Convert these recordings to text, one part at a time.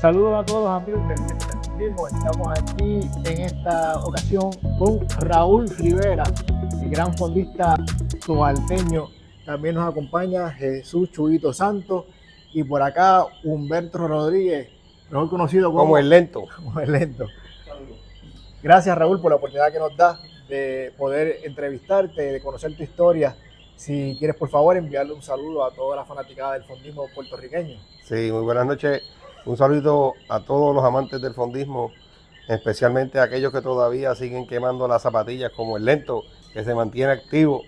Saludos a todos los amigos del Fondismo. Estamos aquí en esta ocasión con Raúl Rivera, el gran fondista tobalteño. También nos acompaña Jesús Chuyito Santos y por acá Humberto Rodríguez, mejor conocido como el Lento. Como el Lento. Gracias, Raúl, por la oportunidad que nos das de poder entrevistarte, de conocer tu historia. Si quieres, por favor, enviarle un saludo a toda la fanaticada del fondismo puertorriqueño. Sí, muy buenas noches. Un saludo a todos los amantes del fondismo, especialmente a aquellos que todavía siguen quemando las zapatillas, como el Lento, que se mantiene activo.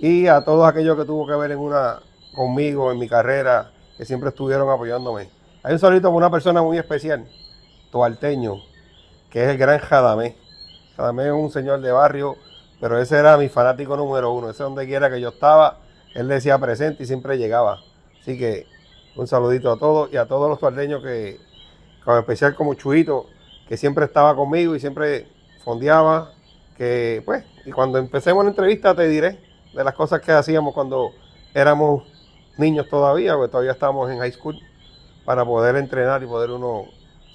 Y a todos aquellos que tuvo que ver conmigo en mi carrera, que siempre estuvieron apoyándome. Hay un saludo para una persona muy especial, toalteño, que es el gran Jadamé. Jadamé es un señor de barrio, pero ese era mi fanático número uno. Ese donde quiera que yo estaba, él decía presente y siempre llegaba. Así que un saludito a todos y a todos los tuarteños que, en especial como Chuito, que siempre estaba conmigo y siempre fondeaba. Que pues, y cuando empecemos la entrevista te diré de las cosas que hacíamos cuando éramos niños todavía, porque todavía estábamos en high school, para poder entrenar y poder uno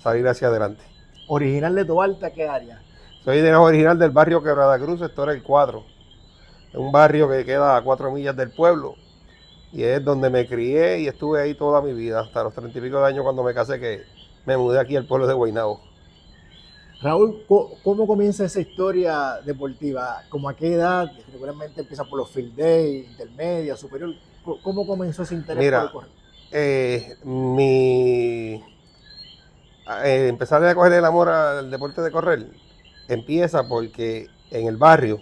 salir hacia adelante. ¿Original de Tobalta qué área? Soy original del barrio Quebrada Cruz, sector El 4. Es un barrio que queda a 4 millas del pueblo. Y es donde me crié y estuve ahí toda mi vida, hasta los 30 y pico de años cuando me casé, que me mudé aquí al pueblo de Guaynabo. Raúl, ¿cómo comienza esa historia deportiva? ¿Cómo a qué edad? Regularmente empieza por los field day, intermedia, superior. ¿Cómo comenzó ese interés por el correr? Empezar a coger el amor al deporte de correr empieza porque en el barrio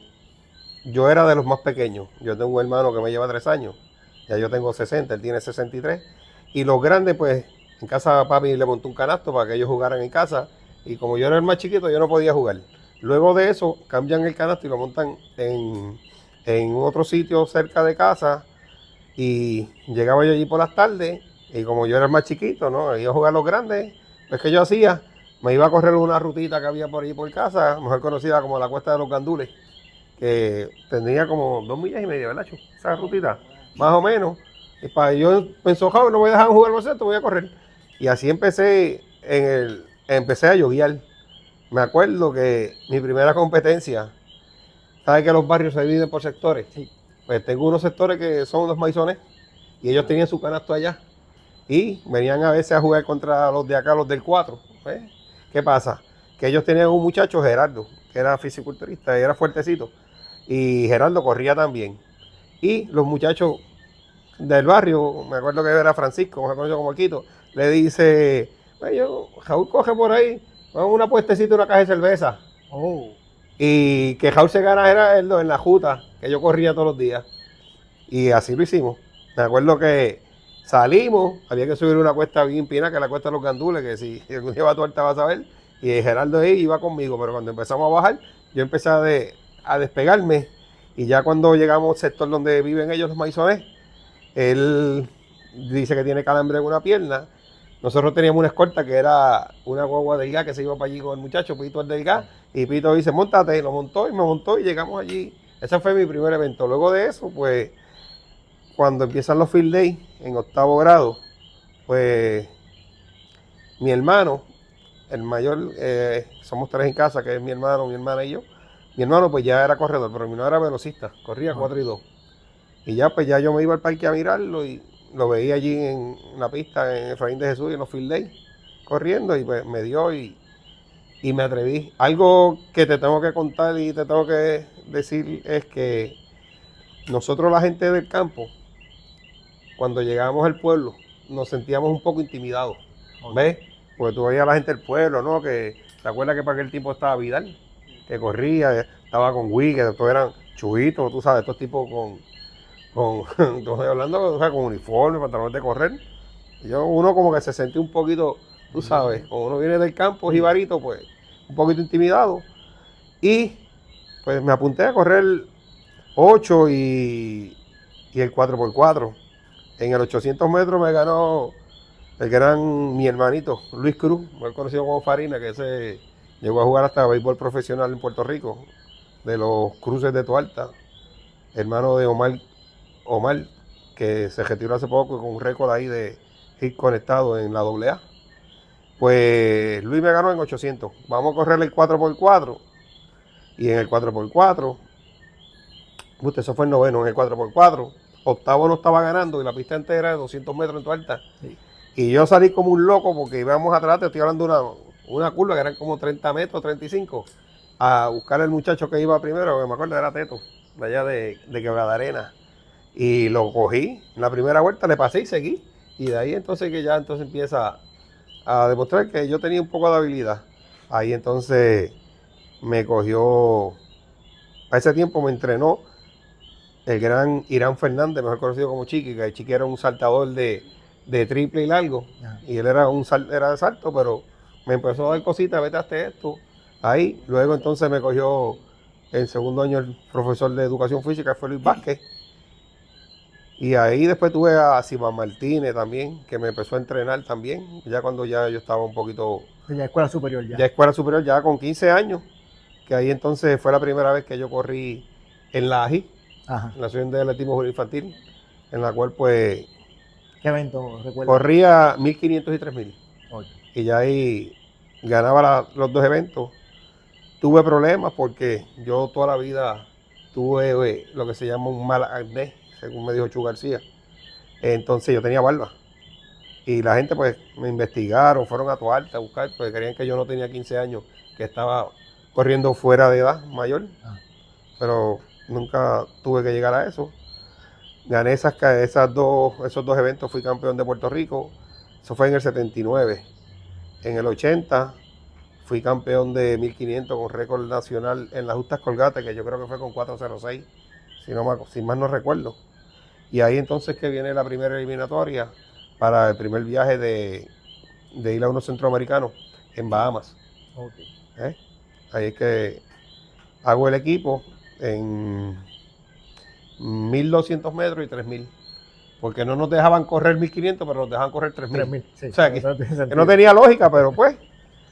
yo era de los más pequeños. Yo tengo un hermano que me lleva 3 años. Ya yo tengo 60, él tiene 63. Y los grandes, pues, en casa papi le montó un canasto para que ellos jugaran en casa. Y como yo era el más chiquito, yo no podía jugar. Luego de eso, cambian el canasto y lo montan en otro sitio cerca de casa. Y llegaba yo allí por las tardes. Y como yo era el más chiquito, ¿no? Iba a jugar los grandes. Pues, ¿qué yo hacía? Me iba a correr una rutita que había por ahí por casa, mejor conocida como la Cuesta de los Gandules, que tenía como 2 millas y media, ¿verdad, Chu? Esa rutita, más o menos. Y para yo pensé, no voy a dejar jugar baloncesto, voy a correr. Y así empecé a yoguear. Me acuerdo que mi primera competencia, ¿sabes que los barrios se dividen por sectores? Sí. Pues tengo unos sectores que son los maizones y ellos tenían su canasto allá. Y venían a veces a jugar contra los de acá, los del 4. ¿Ves? ¿Qué pasa? Que ellos tenían un muchacho, Gerardo, que era fisiculturista, y era fuertecito. Y Gerardo corría también. Y los muchachos del barrio, me acuerdo que era Francisco, me acuerdo como Quito, le dice, Raúl coge por ahí, vamos a una puestecita, una caja de cerveza. Oh. Y que Raúl se gana era en la juta, que yo corría todos los días. Y así lo hicimos. Me acuerdo que salimos, había que subir una cuesta bien empinada, que es la cuesta de los Gandules, que si algún día va a tu vas a ver. Y Gerardo ahí iba conmigo, pero cuando empezamos a bajar, yo empecé a despegarme. Y ya cuando llegamos al sector donde viven ellos, los maizones, él dice que tiene calambre en una pierna. Nosotros teníamos una escolta que era una guagua del gas que se iba para allí con el muchacho, Pito el del gas. Y Pito dice, montate, lo montó y me montó y llegamos allí. Ese fue mi primer evento. Luego de eso, pues, cuando empiezan los field days en 8º grado, pues mi hermano, el mayor, somos 3 en casa, que es mi hermano, mi hermana y yo. Mi hermano pues ya era corredor, pero mi hermano era velocista, corría 4 y 2. Y ya pues ya yo me iba al parque a mirarlo y lo veía allí en la pista, en Efraín de Jesús, en los field days, corriendo, y pues me dio y me atreví. Algo que te tengo que contar y te tengo que decir es que nosotros, la gente del campo, cuando llegábamos al pueblo, nos sentíamos un poco intimidados, ¿ves? Porque tú veías a la gente del pueblo, ¿no? Que te acuerdas que para aquel tiempo estaba Vidal, que corría, estaba con Wii, que todos eran chubitos, tú sabes, estos tipos estoy hablando, o sea, con uniforme, pantalones de correr. Uno como que se sentía un poquito, tú sabes, como uno viene del campo, jibarito, pues, un poquito intimidado. Y pues me apunté a correr 8 y el 4x4. En el 800 metros me ganó el gran mi hermanito, Luis Cruz, muy conocido como Farina, que ese llegó a jugar hasta béisbol profesional en Puerto Rico, de los Cruces de Toalta, hermano de Omar, que se retiró hace poco con un récord ahí de hit conectado en la AA. Pues Luis me ganó en 800. Vamos a correr el 4x4. Y en el 4x4, eso fue el noveno, en el 4x4. Octavo no estaba ganando y la pista entera de 200 metros en tu alta. Sí. Y yo salí como un loco porque íbamos atrás, te estoy hablando de una curva que eran como 30 metros, 35, a buscar al muchacho que iba primero, que me acuerdo era Teto, de allá de Quebrada Arena. Y lo cogí, en la primera vuelta le pasé y seguí. Y de ahí entonces que ya entonces empieza a demostrar que yo tenía un poco de habilidad. Ahí entonces me cogió, a ese tiempo me entrenó el gran Irán Fernández, mejor conocido como Chiqui, que el Chiqui era un saltador de triple y largo. Ajá. Y él era era de salto, pero me empezó a dar cositas, vete hasta esto. Ahí, luego entonces me cogió en segundo año el profesor de educación física, fue Luis Vázquez. Y ahí después tuve a Simán Martínez también, que me empezó a entrenar también, ya cuando ya yo estaba un poquito... Ya escuela superior ya. Ya escuela superior, ya con 15 años, que ahí entonces fue la primera vez que yo corrí en la AGI, ajá, en la Asociación de Atletismo Juvenil Infantil, en la cual pues... ¿Qué evento recuerdas? Corría 1500 y 3000. Okay. Y ya ahí ganaba los dos eventos. Tuve problemas porque yo toda la vida tuve lo que se llama un mal acné, según me dijo Chu García. Entonces yo tenía barba. Y la gente pues me investigaron, fueron a Toalta a buscar, porque creían que yo no tenía 15 años, que estaba corriendo fuera de edad mayor. Pero nunca tuve que llegar a eso. Gané esos dos eventos, fui campeón de Puerto Rico. Eso fue en el 79. En el 80 fui campeón de 1500 con récord nacional en las justas colgates, que yo creo que fue con 406, si más no recuerdo. Y ahí entonces que viene la primera eliminatoria para el primer viaje de ir a unos centroamericanos en Bahamas. Okay. Ahí es que hago el equipo en 1200 metros y 3000. Porque no nos dejaban correr 1500, pero nos dejaban correr 3000. 3000, sí. O sea, que no tenía lógica, pero pues,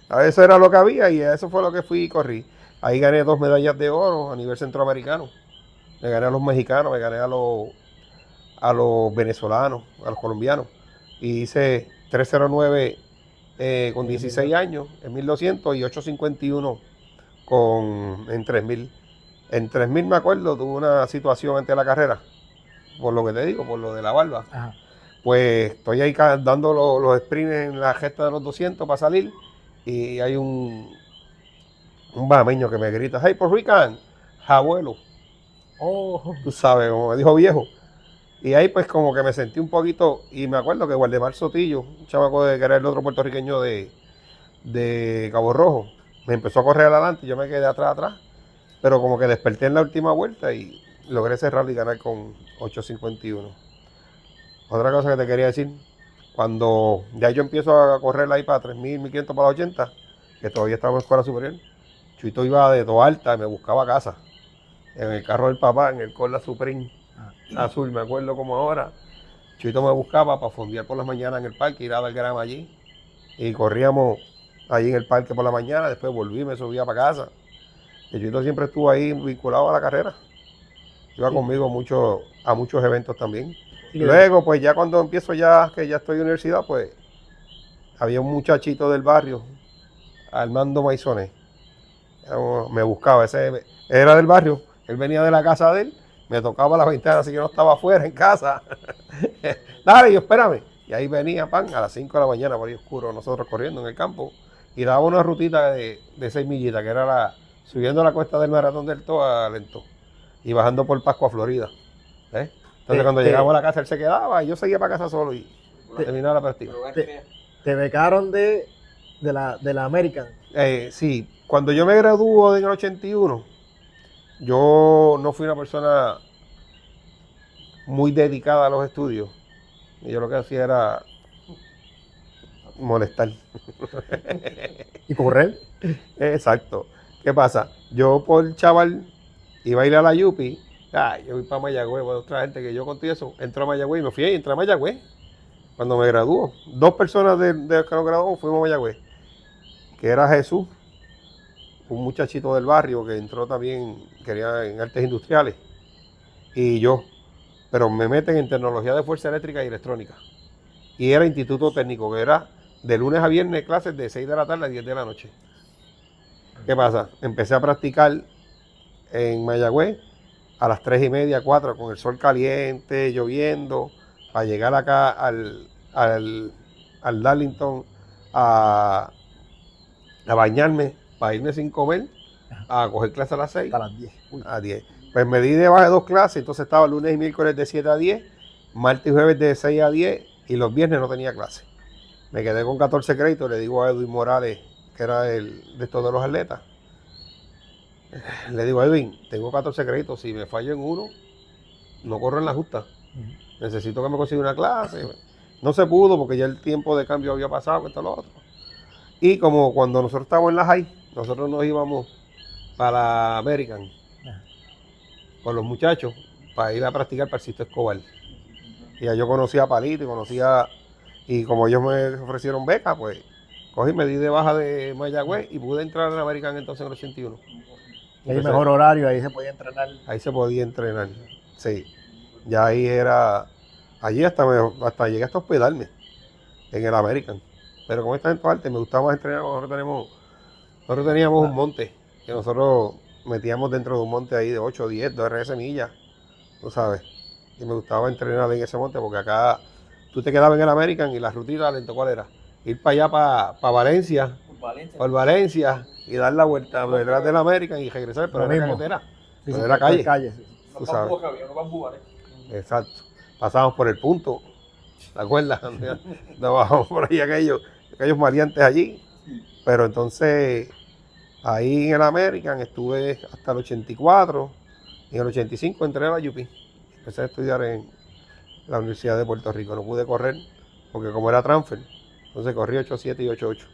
a eso era lo que había y eso fue lo que fui y corrí. Ahí gané 2 medallas de oro a nivel centroamericano. Me gané a los mexicanos, me gané a los venezolanos, a los colombianos. Y hice 309 con 16 años en 1200 y 851 en 3000. En 3000 me acuerdo, tuve una situación antes de la carrera, por lo que te digo, por lo de la barba. Ajá. Pues estoy ahí dando los sprints en la gesta de los 200 para salir y hay un bahameño que me grita, hey, Puerto Rican, abuelo. Oh. Tú sabes, como me dijo viejo. Y ahí pues como que me sentí un poquito, y me acuerdo que Waldemar Sotillo, un chamaco que era el otro puertorriqueño de Cabo Rojo, me empezó a correr adelante y yo me quedé atrás, pero como que desperté en la última vuelta y logré cerrar y ganar con 8.51. Otra cosa que te quería decir, cuando ya yo empiezo a correr ahí para 3.000, 1.500 para los 80, que todavía estaba en escuela superior, Chuito iba de Toalta y me buscaba a casa, en el carro del papá, en el Corla Supreme azul, me acuerdo como ahora. Chuito me buscaba para fondear por las mañanas en el parque, ir a dar grama allí, y corríamos allí en el parque por la mañana, después volví, me subía para casa. Y Chuito siempre estuvo ahí vinculado a la carrera. Iba conmigo a muchos eventos también. Sí, luego, pues ya cuando empiezo que ya estoy en universidad, pues había un muchachito del barrio, Armando Maisones. Me buscaba, ese era del barrio, él venía de la casa de él, me tocaba las ventanas, así que no estaba afuera en casa. Dale, yo espérame. Y ahí venía, a las 5 de la mañana, por ahí oscuro, nosotros corriendo en el campo, y daba una rutita de 6 millitas, que era subiendo la cuesta del Maratón del Tó a Lento, y bajando por Pascua, Florida. Entonces cuando llegamos a la casa él se quedaba y yo seguía para casa solo y terminaba la práctica. ¿Te becaron de la American? Sí, cuando yo me graduó en el 81, yo no fui una persona muy dedicada a los estudios. Y yo lo que hacía era molestar. ¿Y correr? Exacto. ¿Qué pasa? Yo por chaval iba a ir a la Yupi. Yo voy para Mayagüez, otra gente que yo conté eso, entró a Mayagüez y me fui y entré a Mayagüez cuando me graduó. 2 personas de que nos graduamos fuimos a Mayagüez, que era Jesús, un muchachito del barrio que entró también, quería en artes industriales, y yo, pero me meten en tecnología de fuerza eléctrica y electrónica. Y era instituto técnico, que era de lunes a viernes clases de 6 de la tarde a 10 de la noche. ¿Qué pasa? Empecé a practicar en Mayagüez a las 3:30, 4, con el sol caliente, lloviendo, para llegar acá al Darlington a bañarme, para irme sin comer, a coger clases a las 6. Hasta las 10. Uy. A 10. Pues me di de baja de 2 clases, entonces estaba lunes y miércoles de 7 a 10, martes y jueves de 6 a 10 y los viernes no tenía clase. Me quedé con 14 créditos, le digo a Edwin Morales, que era el de todos los atletas. Le digo a Edwin, tengo 14 créditos, si me fallo en uno, no corro en la justa. Necesito que me consiga una clase. No se pudo porque ya el tiempo de cambio había pasado, esto lo otro. Y como cuando nosotros estábamos en la high, nosotros nos íbamos para la American con los muchachos para ir a practicar para el Sisto Escobar. Y ya yo conocía a Palito y como ellos me ofrecieron beca, pues cogí, me di de baja de Mayagüez y pude entrar en la American entonces en el 81. Hay mejor horario, ahí se podía entrenar. Ahí se podía entrenar, sí. Ya ahí era, allí hasta llegué hasta hospedarme en el American. Pero como está en Toarte, me gustaba más entrenar. Nosotros teníamos un monte, que nosotros metíamos dentro de un monte ahí de 8, 10, 2 RS millas, tú sabes. Y me gustaba entrenar en ese monte porque acá tú te quedabas en el American y la rutita lento, ¿cuál era? Ir para allá, para Valencia, por Valencia y dar la vuelta detrás del American y regresar, pero Lo era mismo. carretera, Sí, pero sí, era por calle, sí. tú sabes. Exacto. Pasábamos por el punto, ¿te acuerdas? Bajamos por ahí aquellos maleantes allí. Pero entonces, ahí en el American estuve hasta el 84. Y en el 85 entré a la UP. Empecé a estudiar en la Universidad de Puerto Rico. No pude correr porque como era transfer, entonces corrí 8.7 y 8.8.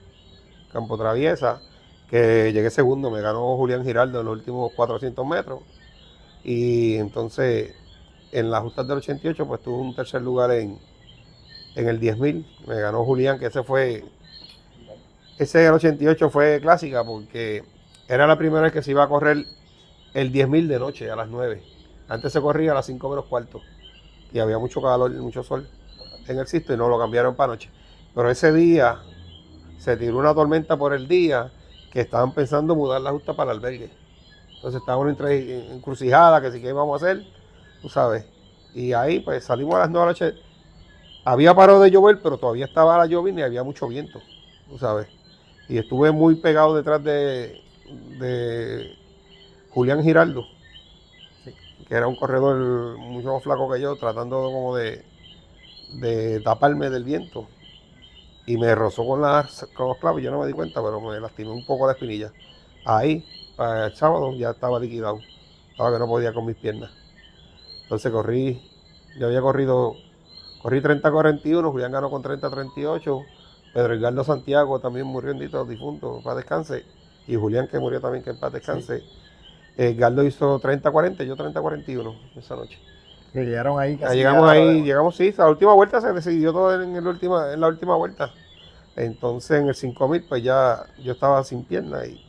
Campo traviesa, que llegué segundo, me ganó Julián Giraldo en los últimos 400 metros. Y entonces, en las justas del 88, pues tuve un tercer lugar en el 10.000. Me ganó Julián, que ese del 88 fue clásica porque era la primera vez que se iba a correr el 10.000 de noche a las 9. Antes se corría a las 5 menos cuarto y había mucho calor y mucho sol en el Sisto y no lo cambiaron para noche. Pero ese día se tiró una tormenta por el día que estaban pensando mudar la justa para el albergue. Entonces estábamos entre encrucijada, que sí que íbamos a hacer, tú sabes. Y ahí pues salimos a las 9 de la noche. Había parado de llover, pero todavía estaba la lluvia y había mucho viento, tú sabes. Y estuve muy pegado detrás de Julián Giraldo, que era un corredor mucho más flaco que yo, tratando como de taparme del viento. Y me rozó con los clavos, yo no me di cuenta, pero me lastimé un poco la espinilla. Ahí, para el sábado, ya estaba liquidado. Estaba que no podía con mis piernas. Entonces yo había corrí 30-41, Julián ganó con 30-38. Pedro Edgardo Santiago también murió en difunto, para descanse. Y Julián, que murió también, que en paz descanse. Sí. Edgardo hizo 30-40, yo 30-41 esa noche. Que llegaron ahí casi. Llegamos, sí, la última vuelta se decidió todo en la última vuelta. Entonces en el 5.000 pues ya yo estaba sin pierna y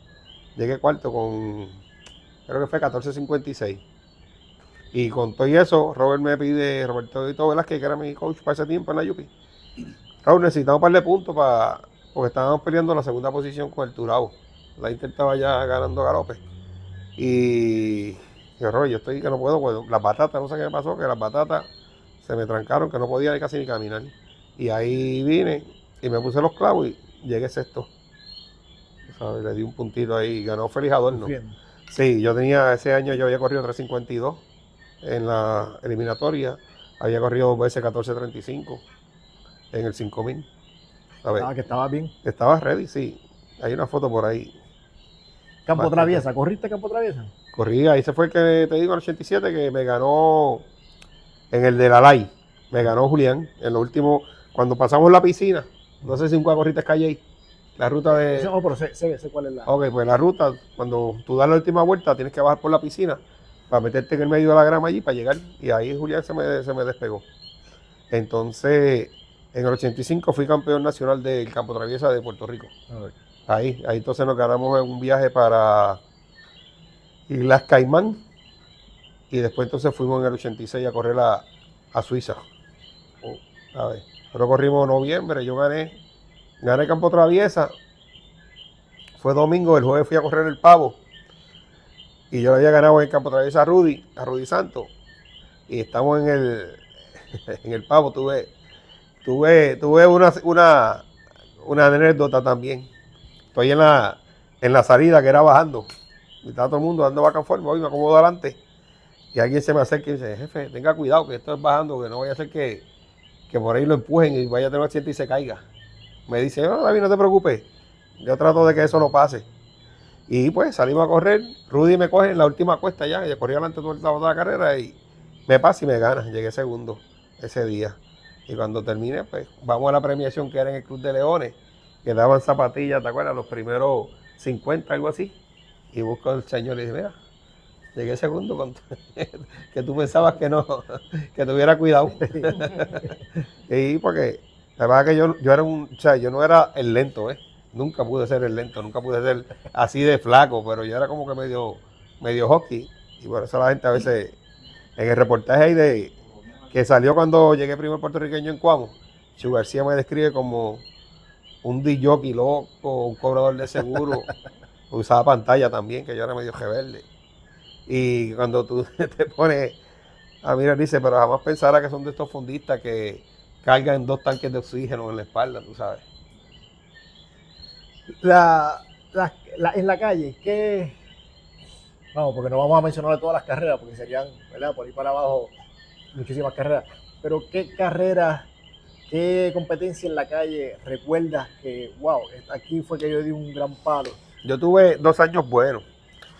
llegué cuarto creo que fue 14.56. Y con todo eso, Roberto Velázquez, que era mi coach para ese tiempo en la UPI. Raúl, necesitamos un par de puntos porque estábamos peleando la segunda posición con el Turabo. La Inter estaba ya ganando galope. Y yo estoy que no puedo, pues, las batatas, no sé qué me pasó, que las batatas se me trancaron, que no podía casi ni caminar. Y ahí vine y me puse los clavos y llegué sexto. ¿Sabes? Le di un puntito ahí y ganó Félix Adorno. Sí, ese año yo había corrido 3.52 en la eliminatoria, había corrido 2 veces 14.35 en el 5.000. Que estaba bien. Estaba ready, sí. Hay una foto por ahí. Campo Traviesa, ¿corriste Campo Traviesa? Corrí, ahí se fue el que te digo, en el 87, que me ganó en el de la LAI. Me ganó Julián en lo último, cuando pasamos la piscina. No sé si un corriste calle, la ruta de... No, pero sé cuál es la... Ok, pues la ruta, cuando tú das la última vuelta, tienes que bajar por la piscina para meterte en el medio de la grama allí para llegar. Y ahí Julián se me despegó. Entonces, en el 85 fui campeón nacional del Campo Traviesa de Puerto Rico. Ahí entonces nos ganamos en un viaje para Islas Caimán y después entonces fuimos en el 86 a correr a Suiza. A ver, pero corrimos en noviembre, yo gané gané Campo Traviesa, fue domingo, el jueves fui a correr el Pavo, y yo le había ganado en el Campo Traviesa a Rudy Santos, y estamos en en el Pavo, tuve una anécdota también. Estoy en la salida que era bajando, y estaba todo el mundo dando back and forth, voy, me acomodo adelante, y alguien se me acerca y dice, jefe, tenga cuidado que esto es bajando, que no vaya a ser que por ahí lo empujen y vaya a tener un accidente y se caiga. Me dice, no, David, no te preocupes, yo trato de que eso no pase. Y pues salimos a correr, Rudy me coge en la última cuesta ya, yo corrí adelante toda la carrera y me pasa y me gana, llegué segundo ese día. Y cuando terminé, pues vamos a la premiación que era en el Club de Leones, que daban zapatillas, ¿te acuerdas? Los primeros 50, algo así. Y busco al señor y dice, mira, llegué segundo, que tú pensabas que no, que tuviera cuidado. Y porque la verdad que yo era o sea, yo no era el lento, ¿eh? Nunca pude ser el lento, nunca pude ser así de flaco, pero yo era como que medio hockey. Y por eso la gente a veces, en el reportaje ahí que salió cuando llegué primer puertorriqueño en Cuamo, Chu García me describe como un DJ loco, un cobrador de seguro, usaba pantalla también, que yo era medio rebelde. Y cuando tú te pones a mirar, dice, pero jamás pensara que son de estos fundistas que cargan 2 tanques de oxígeno en la espalda, tú sabes. En la calle, ¿qué? Vamos, porque no vamos a mencionar todas las carreras, porque serían, ¿verdad? Por ahí para abajo, muchísimas carreras. Pero ¿qué carreras, qué competencia en la calle recuerdas que, wow, aquí fue que yo di un gran palo? Yo tuve 2 años buenos,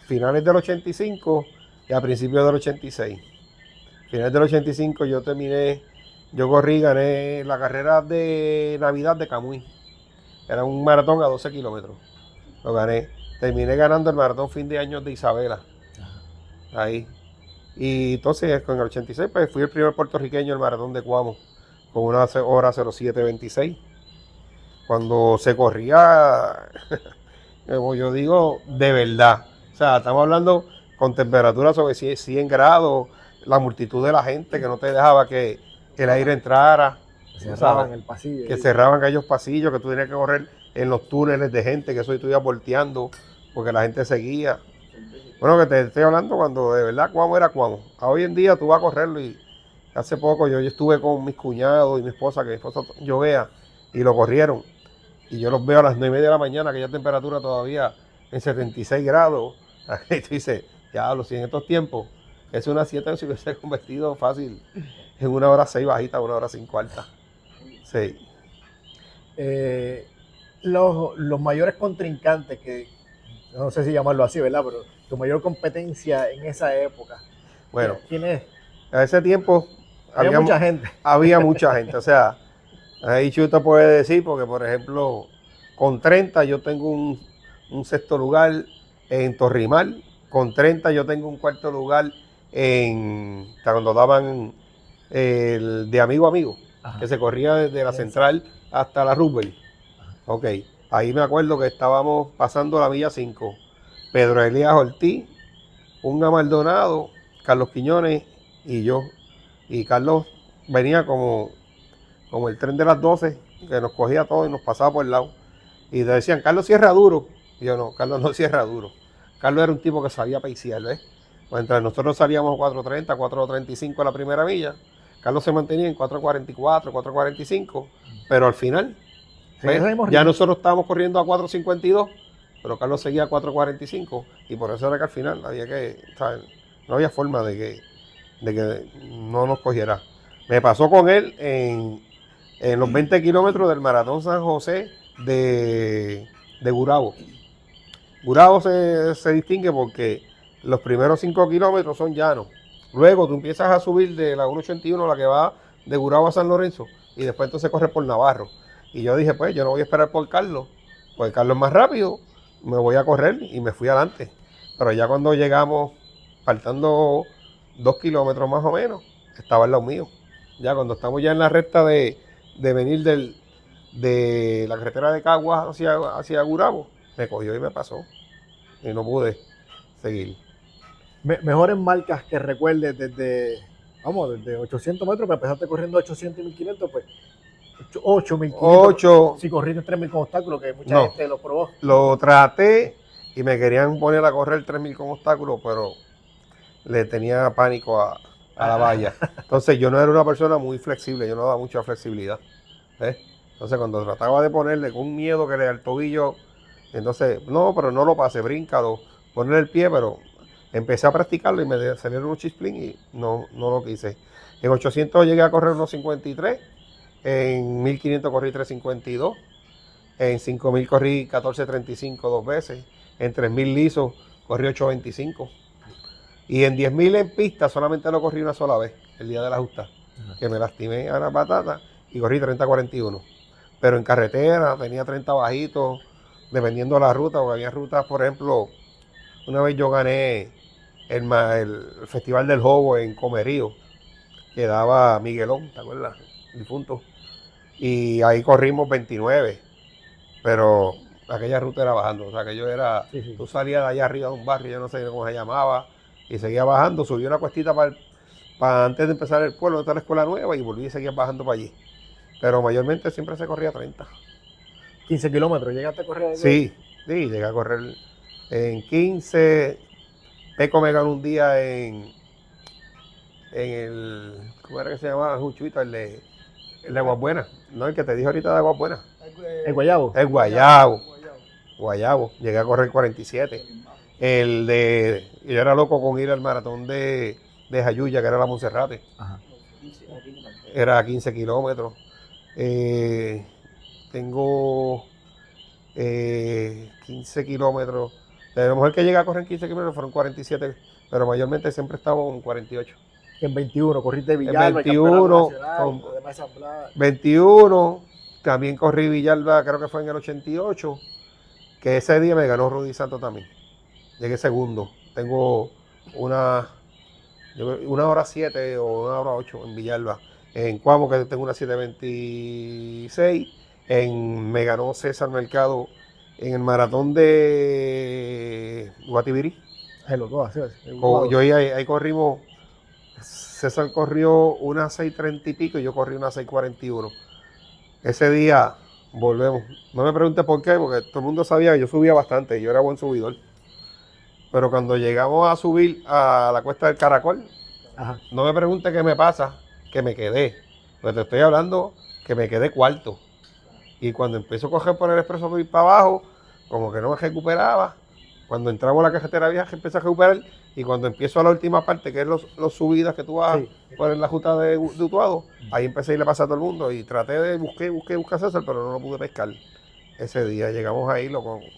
finales del 85 y a principios del 86. Finales del 85 yo corrí, gané la carrera de Navidad de Camuy. Era un maratón a 12 kilómetros. Lo gané. Terminé ganando el maratón fin de año de Isabela. Ahí. Y entonces con el 86 pues fui el primer puertorriqueño el maratón de Cuamo con una hora 07:26. Cuando se corría, como yo digo, de verdad. O sea, estamos hablando con temperaturas sobre 100 grados, la multitud de la gente que no te dejaba que el aire entrara. Cerraban el pasillo. Que cerraban aquellos pasillos, que tú tenías que correr en los túneles de gente, que eso tú ibas volteando, porque la gente seguía. Bueno, que te estoy hablando cuando de verdad Cuamo era Cuamo. Hoy en día tú vas a correrlo y hace poco yo estuve con mis cuñados y mi esposa, que mi esposa yo vea, y lo corrieron. Y yo los veo a las 9:30 de la mañana, aquella temperatura todavía en 76 grados. Y tú dices, ya si en estos tiempos, es una 7 se hubiese convertido fácil en 1:06 bajita, 1:05 alta. Sí. Los mayores contrincantes que, no sé si llamarlo así, ¿verdad? Pero tu mayor competencia en esa época. Bueno, ¿Quién es? a ese tiempo Había mucha gente. Había mucha gente. O sea, ahí Chuto puede decir, porque por ejemplo, con 30 yo tengo un sexto lugar en Torrimal. Con 30 yo tengo un cuarto lugar cuando daban el de amigo a amigo. Ajá. Que se corría desde la central hasta la Roosevelt. Ok, ahí me acuerdo que estábamos pasando la milla 5. Pedro Elías Ortiz, Unga Maldonado, Carlos Quiñones y yo. Y Carlos venía como el tren de las 12, que nos cogía todo y nos pasaba por el lado. Y decían, Carlos cierra duro. Y yo no, Carlos no cierra duro. Carlos era un tipo que sabía paisear, ¿ves? Mientras nosotros salíamos 4:30, 4:35 a la primera milla, Carlos se mantenía en 4:44, 4:45, pero al final, sí, ya nosotros estábamos corriendo a 4:52, pero Carlos seguía a 4:45, y por eso era que al final no había forma de que no nos cogiera. Me pasó con él en los 20 kilómetros del Maratón San José de Gurabo. Gurabo se distingue porque los primeros 5 kilómetros son llanos. Luego tú empiezas a subir de la 1:81, la que va de Gurabo a San Lorenzo, y después entonces corres por Navarro. Y yo dije, pues yo no voy a esperar por Carlos, porque Carlos es más rápido, me voy a correr, y me fui adelante. Pero ya cuando llegamos, faltando 2 kilómetros más o menos, estaba al lado mío. Ya cuando estamos ya en la recta de venir de la carretera de Caguas hacia Gurabo, me cogió y me pasó. Y no pude seguir. Mejores marcas que recuerdes desde 800 metros, pero empezaste corriendo 800 y 1500, pues 8.500. 8. Si corriste 3.000 con obstáculos, que mucha No. gente lo probó. Lo traté y me querían poner a correr 3.000 con obstáculos, pero le tenía pánico a la valla. Entonces yo no era una persona muy flexible, yo no daba mucha flexibilidad. ¿Ves? Entonces cuando trataba de ponerle con miedo que le al tobillo, entonces, no, pero no lo pasé, bríncalo, poner el pie, pero empecé a practicarlo y me salieron unos chisplín y no lo quise. En 800 llegué a correr unos 53, en 1500 corrí 352, en 5000 corrí 1435 dos veces, en 3000 lisos corrí 825 y en 10.000 en pista solamente lo corrí una sola vez, el día de la justa, que me lastimé a la patata y corrí 30-41. Pero en carretera tenía 30 bajitos, dependiendo de la ruta, porque había rutas, por ejemplo, una vez yo gané el Festival del Jobo en Comerío, que daba Miguelón, ¿te acuerdas? Difunto. Y ahí corrimos 29, pero aquella ruta era bajando, o sea, aquello era, Sí. tú salías de allá arriba de un barrio, yo no sé cómo se llamaba, y seguía bajando, subí una cuestita para antes de empezar el pueblo, donde está la escuela nueva, y volví y seguía bajando para allí. Pero mayormente siempre se corría 30. 15 kilómetros, ¿llegaste a correr? Sí, llegué a correr en 15. Peco me ganó un día en el, ¿cómo era que se llamaba? Juchuito, el de Aguas Buenas. No, el que te dije ahorita de Aguas Buenas. ¿El Guayabo? El Guayabo. Llegué a correr 47. Yo era loco con ir al maratón de Jayuya, que era la Monserrate. Ajá. Era 15 kilómetros. Tengo 15 kilómetros. De lo mejor que llegué a correr 15 kilómetros fueron 47, pero mayormente siempre estaba en 48. En 21, corriste Villalba, En 21, 21, también corrí Villalba, creo que fue en el 88, que ese día me ganó Rudy Santos también. Llegué segundo. Tengo una hora 7 o una hora 8 en Villalba. En Cuamo, que tengo una 7:26. Me ganó César Mercado en el maratón de Guatibirí. Yo ahí corrimos. César corrió una 6:30 y pico y yo corrí una 6:41. Ese día volvemos. No me preguntes por qué, porque todo el mundo sabía que yo subía bastante, yo era buen subidor. Pero cuando llegamos a subir a la cuesta del Caracol, ajá, no me preguntes qué me pasa, que me quedé. Pues te estoy hablando que me quedé cuarto. Y cuando empiezo a coger por el expreso por ir para abajo, como que no me recuperaba. Cuando entramos a la carretera vieja, empecé a recuperar. Y cuando empiezo a la última parte, que es los subidas que tú vas por la ruta de Utuado, ahí empecé a irle a pasar a todo el mundo. Y traté de buscar a César, pero no lo pude pescar. Ese día llegamos ahí,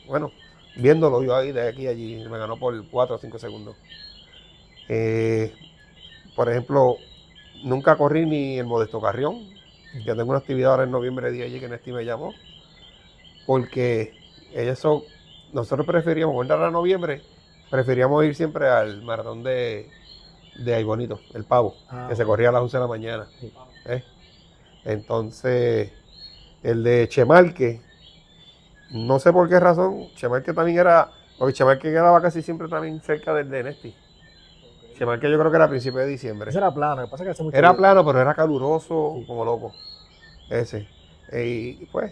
bueno, viéndolo yo ahí, de aquí a allí, me ganó por 4 o 5 segundos. Por ejemplo, nunca corrí ni el Modesto Carrión, que tengo una actividad ahora en noviembre 10 allí que Nesti me llamó, porque nosotros preferíamos, cuando era noviembre, preferíamos ir siempre al maratón de Ay Bonito, el Pavo, que se corría a las 11 de la mañana. Sí. Entonces, el de Chemarque, no sé por qué razón, Chemarque también era, porque Chemarque quedaba casi siempre también cerca del de Nesti. Chemarque yo creo que era a principios de diciembre. Ese era plano, pasa que hace mucho era bien. plano, pero era caluroso, como loco. Ese. Y pues,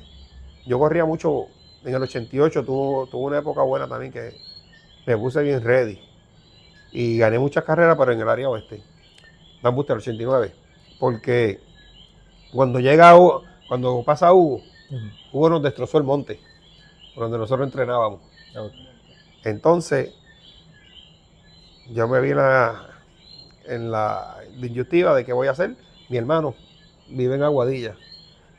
yo corría mucho en el 88, tuvo una época buena también que me puse bien ready. Y gané muchas carreras, pero en el área oeste. Dan Buster el 89. Porque cuando pasa Hugo, Hugo nos destrozó el monte, donde nosotros entrenábamos. Entonces, yo me vi en la disyuntiva de qué voy a hacer. Mi hermano vive en Aguadilla.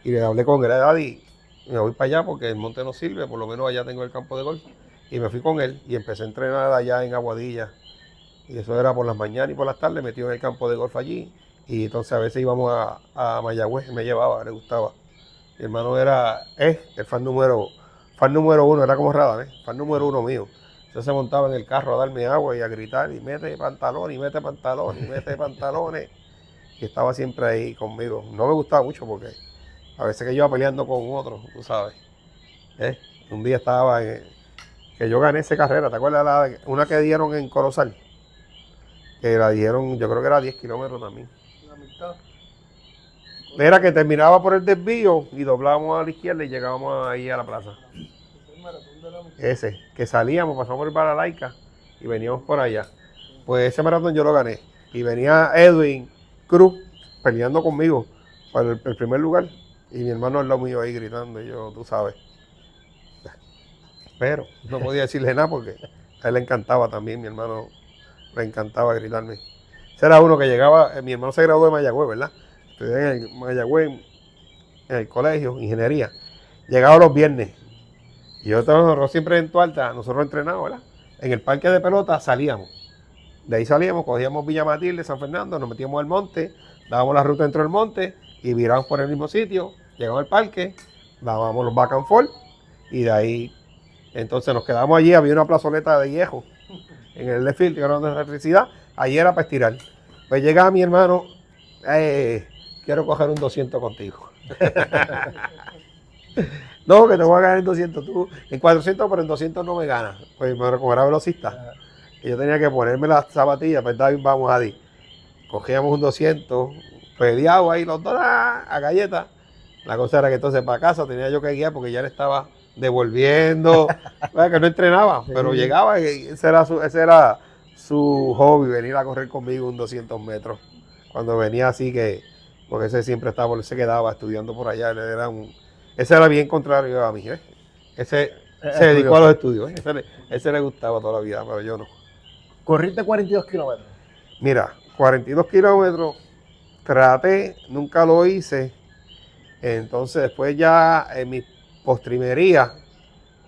Y le hablé con él, Daddy, me voy para allá porque el monte no sirve, por lo menos allá tengo el campo de golf. Y me fui con él y empecé a entrenar allá en Aguadilla. Y eso era por las mañanas y por las tardes, metido en el campo de golf allí. Y entonces a veces íbamos a Mayagüez, me llevaba, le gustaba. Mi hermano era el fan número 1, era como Radar, fan número 1 mío. Entonces se montaba en el carro a darme agua y a gritar, y mete pantalones, y mete pantalones, y mete pantalones. Y estaba siempre ahí conmigo. No me gustaba mucho porque a veces que yo iba peleando con otro, tú sabes. Un día estaba que yo gané esa carrera, ¿te acuerdas una que dieron en Corozal? Que la dieron, yo creo que era 10 kilómetros también. Era que terminaba por el desvío y doblábamos a la izquierda y llegábamos ahí a la plaza. Ese, que salíamos, pasamos por Balalaica y veníamos por allá. Pues ese maratón yo lo gané. Y venía Edwin Cruz peleando conmigo para el primer lugar. Y mi hermano al lado mío ahí gritando, y yo, tú sabes. Pero no podía decirle nada porque a él le encantaba también, mi hermano le encantaba gritarme. Ese era uno que llegaba, mi hermano se graduó de Mayagüez, ¿verdad? Estudié en Mayagüez, en el colegio, ingeniería. Llegaba los viernes. Y nosotros siempre en Tualta, nosotros entrenábamos, ¿verdad? En el parque de pelota salíamos. De ahí salíamos, cogíamos Villa Matilde, San Fernando, nos metíamos al monte, dábamos la ruta dentro del monte y virábamos por el mismo sitio, llegamos al parque, dábamos los back and forth y de ahí entonces nos quedamos allí, había una plazoleta de viejo en el left field, que era de electricidad, allí era para estirar. Pues llegaba mi hermano, quiero coger un 200 contigo. No, que te voy a ganar en 200 tú, en 400, pero en 200 no me ganas. Pues como era velocista. Y yo tenía que ponerme las zapatillas, ¿verdad? Vamos a decir. Cogíamos un 200, peleado ahí los dos a galletas. La cosa era que entonces para casa tenía yo que guiar porque ya le estaba devolviendo. Que no entrenaba, pero llegaba y ese era su hobby, venir a correr conmigo un 200 metros. Cuando venía así que, porque ese siempre estaba, él se quedaba estudiando por allá. Ese era bien contrario a mí, ¿ves? Ese se dedicó a los estudios, ¿eh? Ese le gustaba toda la vida, pero yo no. Corriste 42 kilómetros. Mira, 42 kilómetros, traté, nunca lo hice. Entonces después ya en mi postrimería,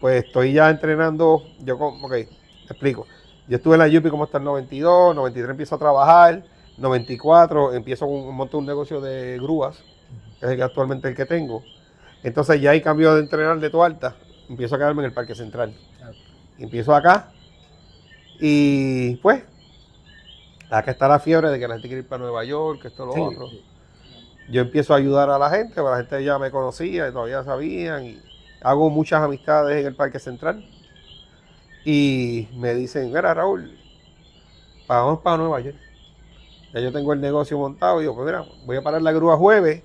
pues estoy ya entrenando, ok, te explico. Yo estuve en la Yupi como hasta el 92, 93 empiezo a trabajar, 94 empiezo a montar un negocio de grúas, que es actualmente el que tengo. Entonces ya hay cambio de entrenar de Tualta, empiezo a quedarme en el Parque Central. Empiezo acá y pues acá está la fiebre de que la gente quiere ir para Nueva York, que esto lo otro. Sí. Yo empiezo a ayudar a la gente, porque la gente ya me conocía y todavía sabían. Y hago muchas amistades en el Parque Central. Y me dicen, mira Raúl, vamos para Nueva York. Ya yo tengo el negocio montado y digo, pues mira, voy a parar la grúa jueves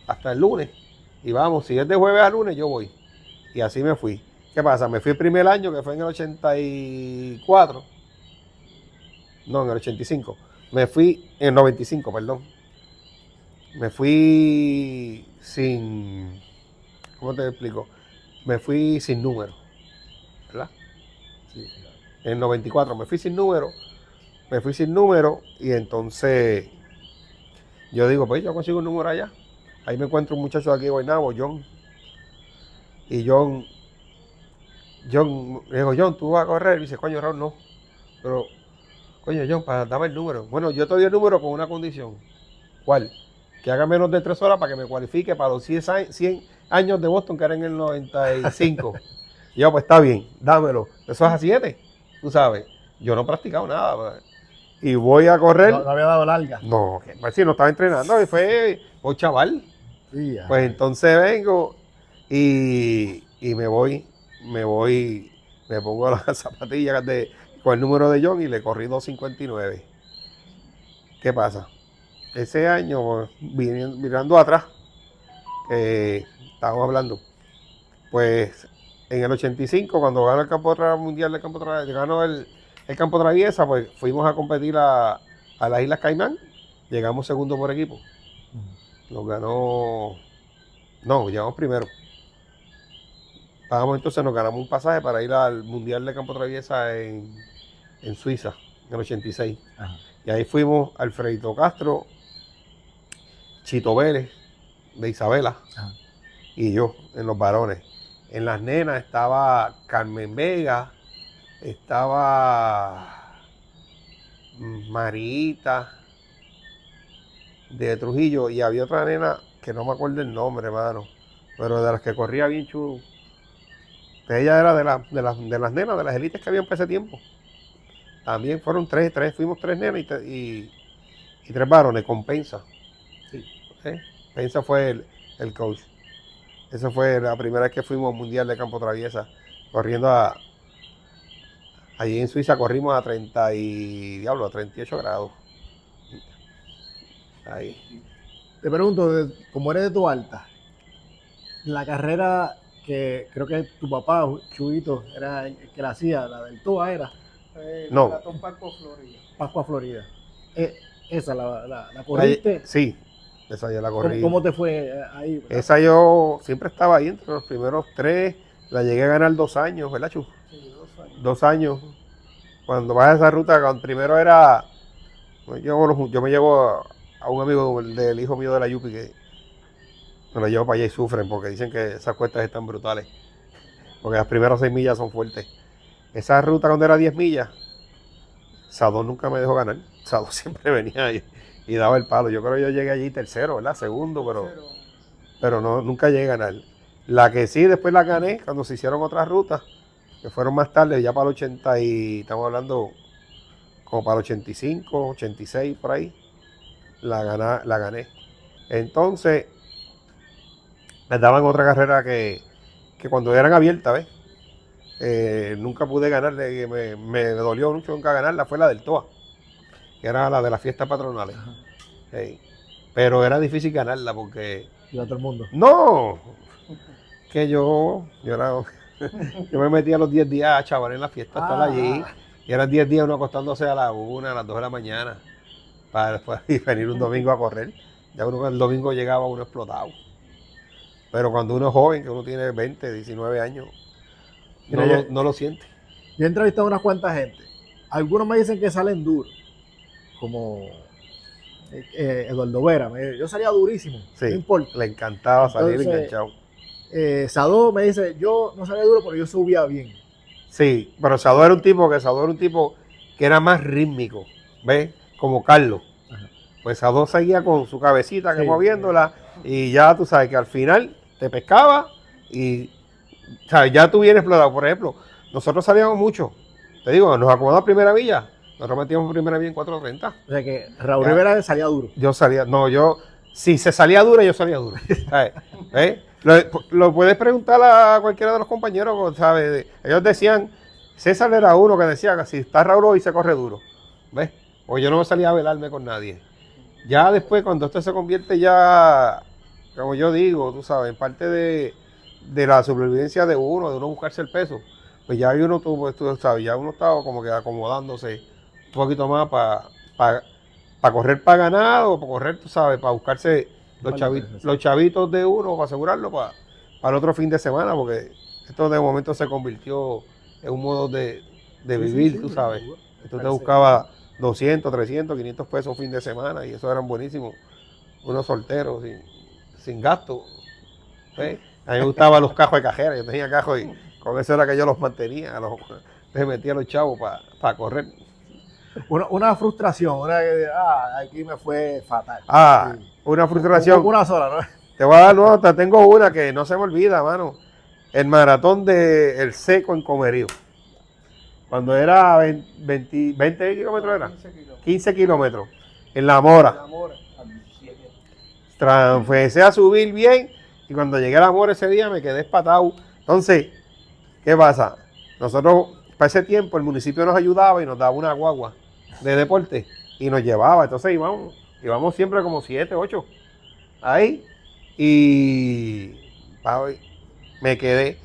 hasta el lunes. Y vamos, si es de jueves a lunes, yo voy. Y así me fui. ¿Qué pasa? Me fui el primer año, que fue en el 84. No, en el 85. Me fui en el 95, perdón. Me fui sin... ¿Cómo te explico? Me fui sin número, ¿verdad? Sí. En el 94 me fui sin número. Y entonces yo digo, pues yo consigo un número allá. Ahí me encuentro un muchacho de aquí de Guaynabo, John. Y John, le digo, John, ¿tú vas a correr? Y dice, coño, Raúl, no. Pero, coño, John, dame el número. Bueno, yo te doy el número con una condición. ¿Cuál? Que haga menos de 3 horas para que me cualifique para los 100 años de Boston, que era en el 95. Y yo, pues está bien, dámelo. Eso es a 7, tú sabes. Yo no he practicado nada. Pues. Y voy a correr. No había dado larga. No, pues sí, no estaba entrenando. Y fue un chaval. Sí, pues entonces vengo y me pongo las zapatillas con el número de John y le corrí 2:59. ¿Qué pasa? Ese año, mirando atrás, estábamos hablando, pues en el 85, cuando ganó el campo mundial del campo traviesa, ganó el campo traviesa, pues fuimos a competir a las Islas Caimán, llegamos segundo por equipo. Llegamos primero. Entonces nos ganamos un pasaje para ir al mundial de campo traviesa en Suiza, en el 86. Ajá. Y ahí fuimos Alfredito Castro, Chito Vélez, de Isabela, ajá, y yo, en los varones. En las nenas estaba Carmen Vega, estaba Marita, de Trujillo, y había otra nena que no me acuerdo el nombre, hermano, pero de las que corría bien chulo. Ella era de las nenas, de las élites que habían por ese tiempo. También fueron fuimos 3 nenas y 3 varones, con Pensa. Sí. Pensa fue el coach. Esa fue la primera vez que fuimos al Mundial de Campo Traviesa, corriendo allí en Suiza corrimos a 38 grados. Ahí. Te pregunto, como eres de Toalta, la carrera que creo que tu papá, Chuito, era el que la hacía, la del TOA era, No. Maratón Pascua, Florida. Pascua, Florida. Esa la corriste. Sí, esa yo la corrí. ¿Cómo te fue ahí? ¿Verdad? Esa yo siempre estaba ahí entre los primeros 3. La llegué a ganar 2 años, ¿verdad, Chu? Sí, 2 años. 2 años. Cuando vas a esa ruta, cuando primero era. Yo me llevo a un amigo del hijo mío de la Yupi que me lo llevo para allá y sufren porque dicen que esas cuestas están brutales. Porque las primeras 6 millas son fuertes. Esa ruta cuando era 10 millas, Sadón nunca me dejó ganar. Sadón siempre venía y daba el palo. Yo creo que yo llegué allí tercero, ¿verdad? Segundo, pero no, nunca llegué a ganar. La que sí, después la gané cuando se hicieron otras rutas, que fueron más tarde, ya para el 80 y estamos hablando como para el 85, 86, por ahí, la gané. Entonces, me daban otra carrera que cuando eran abiertas, ¿ves? Nunca pude ganarle, que me dolió mucho nunca ganarla, fue la del TOA, que era la de las fiestas patronales. Sí. Pero era difícil ganarla porque... Iba todo el mundo. No, que yo me metía los 10 días a chaval en la fiesta, estar allí, y eran 10 días uno acostándose a la 1, a las 2 de la mañana, para después venir un domingo a correr. Ya uno el domingo llegaba uno explotado. Pero cuando uno es joven, que uno tiene 20, 19 años, no lo siente. Yo he entrevistado a unas cuantas gente. Algunos me dicen que salen duros, como Eduardo Vera. Yo salía durísimo, Sí, no importa. le encantaba salir Entonces, enganchado. Sadó me dice, yo no salía duro, pero yo subía bien. Sí, pero Sadó era un tipo que era más rítmico, ¿ves? Como Carlos. Ajá. Pues Sadó seguía con su cabecita, que Sí. moviéndola, y ya tú sabes que al final te pescaba y ¿sabes? Ya tú vienes explotado. Por ejemplo, nosotros salíamos mucho. Te digo, nos acomodamos primera villa. Nosotros metíamos primera villa en 4:30. O sea que Raúl Ya. Rivera salía duro. Yo salía, si se salía dura, yo salía dura. ¿Sabes? ¿Ves? Lo puedes preguntar a cualquiera de los compañeros, ¿sabes? Ellos decían, César era uno que decía que si está Raúl hoy se corre duro. ¿Ves? O yo no me salía a velarme con nadie. Ya después, cuando esto se convierte ya, como yo digo, tú sabes, en parte de la supervivencia de uno buscarse el peso, pues ya uno tuvo, tú sabes, ya uno estaba como que acomodándose un poquito más para correr para ganar o para correr, tú sabes, para buscarse los chavitos de uno, para asegurarlo para el otro fin de semana, porque esto de momento se convirtió en un modo de vivir, tú sabes. Tú te buscabas 200, 300, 500 pesos fin de semana y eso eran buenísimos. Unos solteros sin gasto. ¿Ves? A mí me gustaban los cajos de cajera, yo tenía cajos y con eso era que yo los mantenía, les metía a los chavos para correr. Una frustración, aquí me fue fatal. Sí. Una frustración. Una sola, ¿no? Te voy a dar nota, tengo una que no se me olvida, mano. El maratón de El Seco en Comerío. Cuando era 20 kilómetros era. 15 kilómetros. En La Mora. Empecé a subir bien y cuando llegué a La Mora ese día me quedé espatado. Entonces, ¿qué pasa? Nosotros, para ese tiempo, el municipio nos ayudaba y nos daba una guagua de deporte y nos llevaba. Entonces íbamos siempre como 7, 8 ahí y me quedé.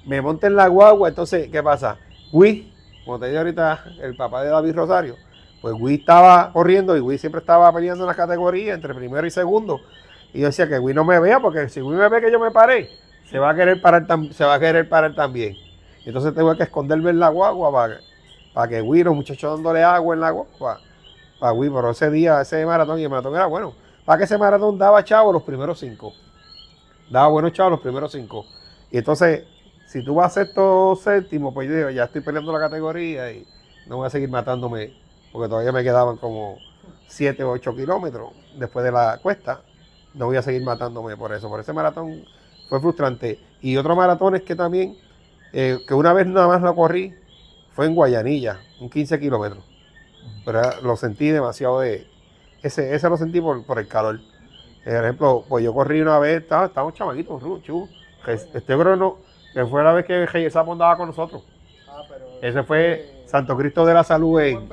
Me monté en la guagua. Entonces, ¿qué pasa? Como te dije ahorita, el papá de David Rosario, pues estaba corriendo y siempre estaba peleando en las categorías entre primero y segundo. Y yo decía que no me vea, porque si me ve que yo me paré, se va a querer parar también. Y entonces tengo que esconderme en la guagua para que los muchachos dándole agua en la guagua, pero ese día, ese maratón, y el maratón era bueno. Para que ese maratón daba chavo los primeros 5. Daba buenos chavos los primeros 5. Y entonces, si tú vas a sexto séptimo, pues yo digo, ya estoy peleando la categoría y no voy a seguir matándome, porque todavía me quedaban como 7 o 8 kilómetros después de la cuesta. No voy a seguir matándome por eso. Por ese maratón fue frustrante. Y otro maratón es que también, que una vez nada más lo corrí, fue en Guayanilla, un 15 kilómetros. Pero lo sentí demasiado ese lo sentí por el calor. Por ejemplo, pues yo corrí una vez, estábamos chamaquitos, Chu. Yo creo que fue la vez que Reyes Sapo andaba con nosotros. Ese fue Santo Cristo de la Salud en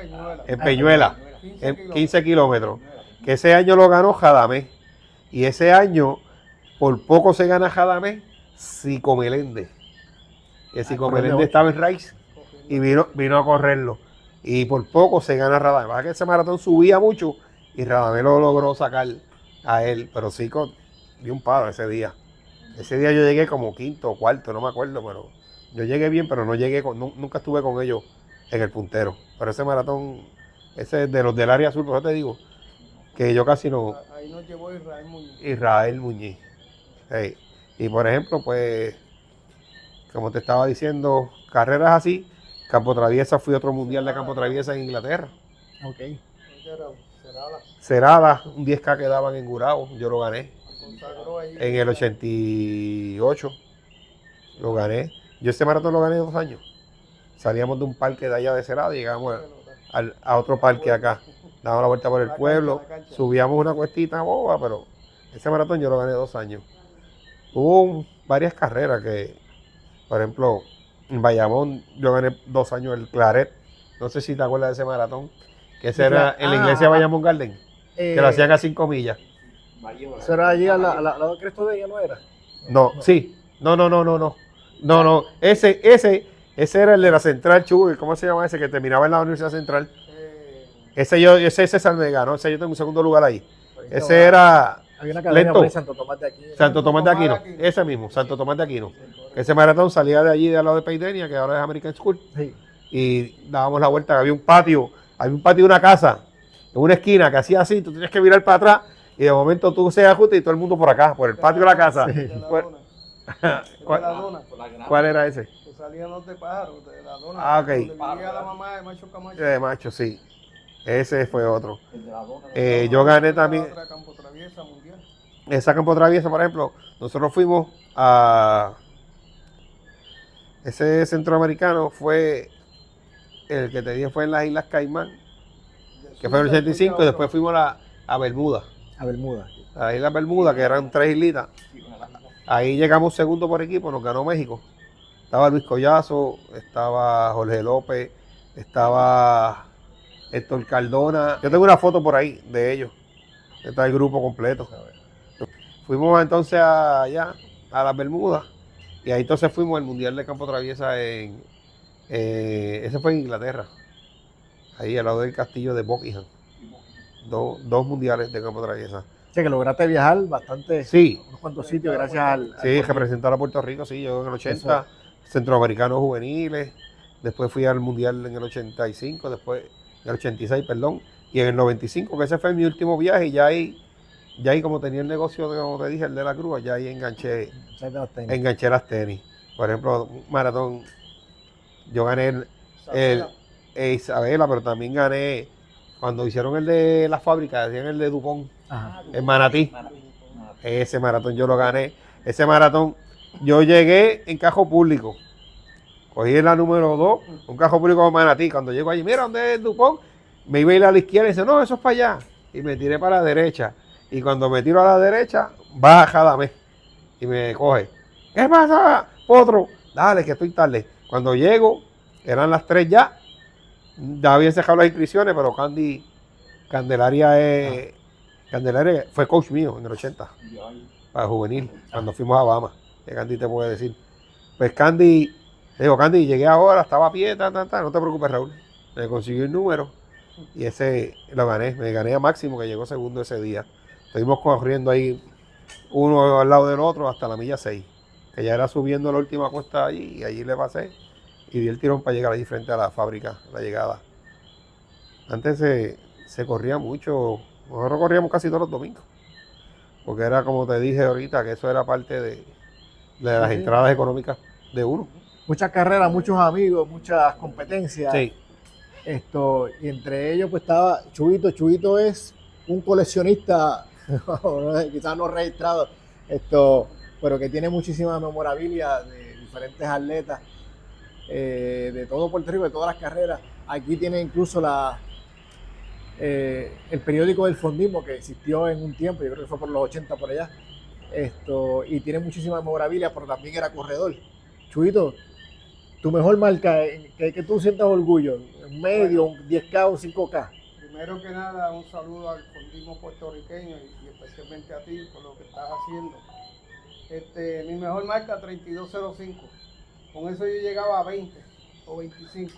Peñuela, en 15 kilómetros. Que ese año lo ganó Jadamé. Y ese año, por poco se gana Radamés, Zico Meléndez. Que Zico Meléndez estaba en Rice y vino a correrlo. Y por poco se gana Radamés. Pasa que ese maratón subía mucho y Radamés lo logró sacar a él. Pero Zico dio un palo ese día. Ese día yo llegué como quinto o cuarto, no me acuerdo, pero yo llegué bien, pero no llegué nunca estuve con ellos en el puntero. Pero ese maratón, ese de los del área azul, por eso te digo, que yo casi no. Ahí nos llevó Israel Muñiz. Israel Muñiz. Hey. Y por ejemplo, pues, como te estaba diciendo, carreras así, Campo Traviesa, fui a otro mundial de Campo Traviesa en Inglaterra. Ok. Cerada, un 10K que daban en Gurao, yo lo gané. Consagró ahí. En el 88 lo gané. Yo ese maratón lo gané 2 años. Salíamos de un parque de allá de Cerada y llegamos a otro parque acá. Dábamos la vuelta por el pueblo, subíamos una cuestita boba, pero ese maratón yo lo gané 2 años. Hubo varias carreras que, por ejemplo, en Bayamón yo gané 2 años el Claret. No sé si te acuerdas de ese maratón, que ese era en la iglesia de Bayamón Garden, que lo hacían a 5 millas. ¿Eso era allí al lado de Cristo de ella, no era? No, sí. No. Ese era el de la Central Chuy. ¿Cómo se llama ese? Que terminaba en la Universidad Central. Ese César me ganó. Ese yo tengo un segundo lugar ahí. Ese era Había una academia por ahí, Santo Tomás de Aquino. Santo Tomás de Aquino. Ese mismo, Santo Tomás de Aquino. Ese maratón salía de allí, de al lado de Peidenia, que ahora es American School. Sí. Y dábamos la vuelta. Había un patio de una casa, en una esquina, que hacía así. Tú tenías que virar para atrás. Y de momento tú se ajustas y todo el mundo por acá, por el patio de la casa. De la dona. ¿Cuál era ese? Que salían los de pájaros, de la dona. Ah, ok. Donde vivía la mamá de Macho Camacho. De macho, sí. Ese fue otro. Yo gané también. Otra Campo Traviesa mundial. Esa Campo Traviesa, por ejemplo, nosotros fuimos a. Ese centroamericano fue el que te dije, fue en las Islas Caimán, que fue en el 85, y después fuimos a Bermuda. A Bermuda. A las Islas Bermuda, que eran 3 islitas. Ahí llegamos segundo por equipo, nos ganó México. Estaba Luis Collazo, estaba Jorge López, estaba Héctor Cardona. Yo tengo una foto por ahí de ellos. Está el grupo completo. Fuimos entonces allá, a las Bermudas, y ahí entonces fuimos al Mundial de Campo Traviesa ese fue en Inglaterra, ahí al lado del castillo de Buckingham. Dos mundiales de Campo Traviesa. O sea, que lograste viajar bastante. Sí. Unos cuantos sitios gracias al. Sí, representar a Puerto Rico, sí, yo en el 80, centroamericanos juveniles, después fui al Mundial en el 85, después en el 86, perdón, y en el 95, que ese fue mi último viaje, y ya ahí como tenía el negocio, como te dije, el de la grúa, ya ahí enganché las tenis. Por ejemplo, un maratón, yo gané el Isabela, pero también gané, cuando hicieron el de la fábrica, hacían el de Dupont, el Manatí. Ese maratón yo lo gané. Ese maratón, yo llegué en cajo público. Cogí la número 2, un cajo público de Manatí. Cuando llego allí, mira, ¿dónde es Dupont? Me iba a ir a la izquierda y dice, no, eso es para allá. Y me tiré para la derecha. Y cuando me tiro a la derecha, baja Radamés. Y me coge. ¿Qué pasa, Potro? Dale, que estoy tarde. Cuando llego, eran las 3 ya. Ya habían sacado las inscripciones, pero Candelaria fue coach mío en el 80. Para juvenil, cuando fuimos a Bahamas. Que Candy te puede decir. Pues Candy, le digo, Candy, llegué ahora, estaba a pie, no te preocupes, Raúl. Me consiguió el número y ese lo gané. Me gané a Máximo, que llegó segundo ese día. Estuvimos corriendo ahí uno al lado del otro hasta la milla 6, que ya era subiendo la última cuesta allí, y allí le pasé y di el tirón para llegar allí frente a la fábrica, la llegada. Antes se corría mucho, nosotros corríamos casi todos los domingos, porque era como te dije ahorita, que eso era parte de las entradas económicas de uno. Muchas carreras, muchos amigos, muchas competencias. Sí. Y entre ellos pues estaba Chuyito. Chuyito es un coleccionista, quizás no registrado, pero que tiene muchísima memorabilia de diferentes atletas de todo Puerto Rico, de todas las carreras. Aquí tiene incluso el periódico del fondismo, que existió en un tiempo, yo creo que fue por los 80 por allá, y tiene muchísima memorabilia, pero también era corredor. Chuyito, tu mejor marca, que tú sientas orgullo, un medio, un 10K o un 5K. Mi primero que nada, un saludo al fondismo puertorriqueño y especialmente a ti por lo que estás haciendo. Mi mejor marca 3205. Con eso yo llegaba a 20 o 25.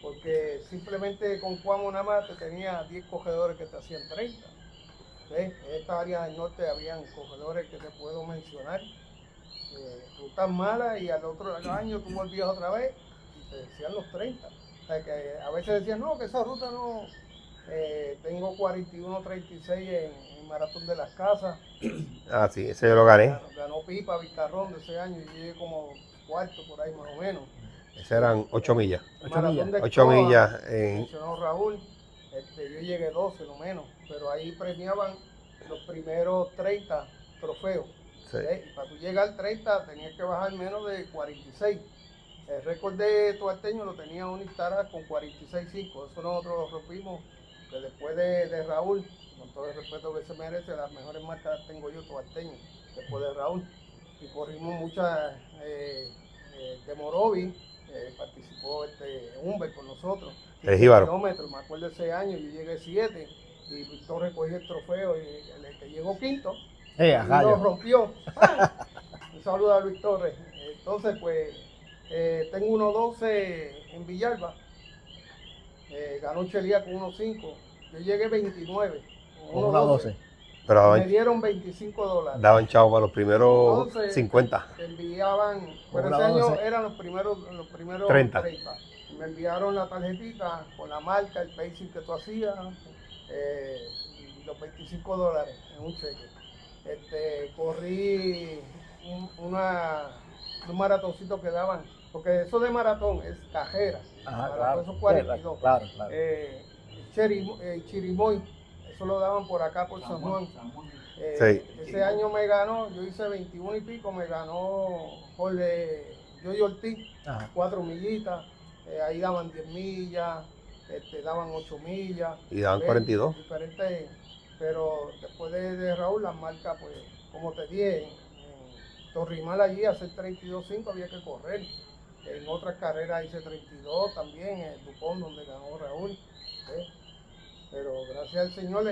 Porque simplemente con Cuamo nada más te tenía 10 cogedores que te hacían 30. ¿Ves? En esta área del norte habían cogedores que te puedo mencionar. Rutas malas y al otro año tú volvías otra vez y te decían los 30. O sea que a veces decían, no, que esa ruta no. Tengo 41-36 en Maratón de las Casas. Ah, sí, ese yo lo gané. Ganó Pipa, Vizcarrón de ese año y llegué como cuarto por ahí más o menos. Ese eran 8 millas. Maratón de 8 Escoba, millas en... mencionó Raúl, yo llegué 12 lo menos, pero ahí premiaban los primeros 30 trofeos. Sí. Y para tú llegar al 30 tenías que bajar menos de 46. El récord de Tuarteño lo tenía Unistara con 46.5. Eso nosotros lo rompimos, que después de Raúl, con todo el respeto que se merece, las mejores marcas las tengo yo, Tuarteño, después de Raúl. Y corrimos muchas de Morovi, participó Humber con nosotros. El Jíbaro. Kilómetros, me acuerdo ese año, yo llegué 7 y Víctor recogió el trofeo y el que llegó quinto y lo rompió. Un saludo a Luis Torres. Entonces, pues, tengo 1.12 en Villalba. Ganó Chelía con 1.5. Yo llegué 29. Con 1.12. Pero Me dieron $25. daban chavo para los primeros Entonces, 50. te enviaban, pero Con ese la año 12. eran los primeros 30. Y me enviaron la tarjetita con la marca, el pacing que tú hacías, y los $25 en un cheque. Corrí un maratoncito que daban, porque eso de maratón es cajera. Ajá, Maratón, esos 42. Claro. Chirimoy, eso lo daban por acá, por San Juan. Sí. Ese año me ganó, yo hice 21 y pico, me ganó Jorge Yoyo Ortiz, Ajá. 4 millitas, ahí daban 10 millas, daban 8 millas. Y daban ¿ves? 42. Diferentes, pero después de Raúl, las marcas, pues, como te dije, en Torrimal allí, hacer 32.5 había que correr. En otras carreras hice 32 también, en Dupont, donde ganó Raúl. ¿ves? Pero gracias al Señor,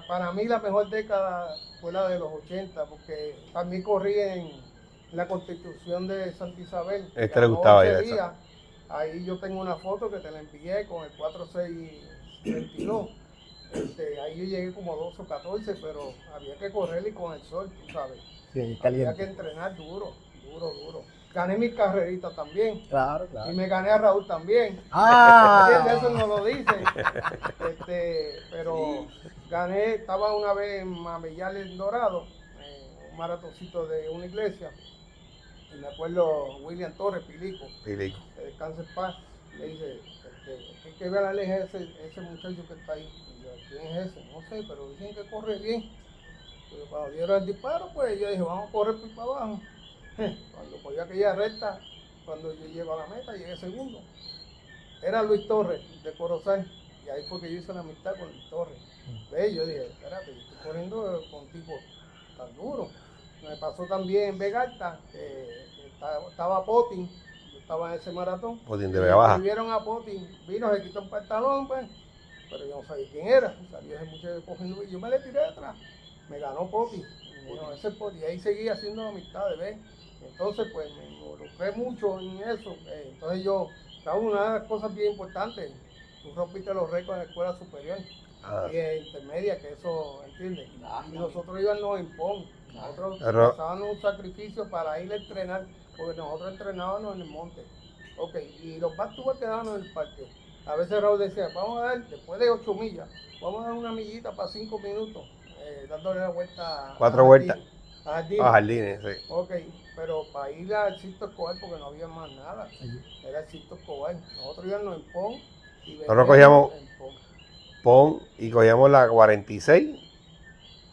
para mí la mejor década fue la de los 80, porque también corrí en la Constitución de Santa Isabel. Le Ganó gustaba ya Chelía. Ahí yo tengo una foto que te la envié con el 4622. Ahí yo llegué como 12 o 14, pero había que correr y con el sol, tú sabes. Sí, Había que caliente. entrenar duro. Gané mis carreritas también. Claro. Y me gané a Raúl también. Ah, Eso no lo dicen. Pero gané, estaba una vez en Mamellales Dorado, un maratoncito de una iglesia. Y me acuerdo William Torres, Pilico, Pilico. que descanse en paz, le dice, hay que ver a la ese muchacho que está ahí. Y yo, ¿quién es ese? No sé, pero dicen que corre bien. Pero cuando dieron el disparo, pues yo dije, vamos a correr por para abajo. Cuando cogí aquella recta, cuando yo llego a la meta, llegué segundo. Era Luis Torres, de Corozal, y ahí fue que yo hice la amistad con Luis Torres. ¿Ves? Yo dije, espérate, yo estoy corriendo con tipo tan duro. Me pasó también en Vega Alta, que estaba Potin, yo estaba en ese maratón. Potin de Vega Baja. Vieron a Potin, vino, se quitó el pantalón, pues, pero yo no sabía quién era. Salió ese muchacho cogiendo y yo me le tiré detrás. Me ganó Potin. Y bueno, ese Potin, y ahí seguí haciendo amistades, ¿ves? Entonces, pues me involucré mucho en eso. Entonces yo, una de las cosas bien importantes, tú rompiste los récords en la escuela superior y intermedia, que eso, ¿entiendes? Y nosotros íbamos en PON. Nosotros pasábamos un sacrificio para ir a entrenar, porque nosotros entrenábamos en el monte. Ok, y los back-to-back quedábamos en el parque. A veces Raúl decía, vamos a dar, después de 8 millas, vamos a dar una millita para 5 minutos, dándole la vuelta. 4 vueltas. A Jardines, sí. Ok, pero para ir al Sisto Escobar, porque no había más nada, era el Sisto Escobar. Nosotros íbamos en PON y nosotros cogíamos en PON y cogíamos la 46,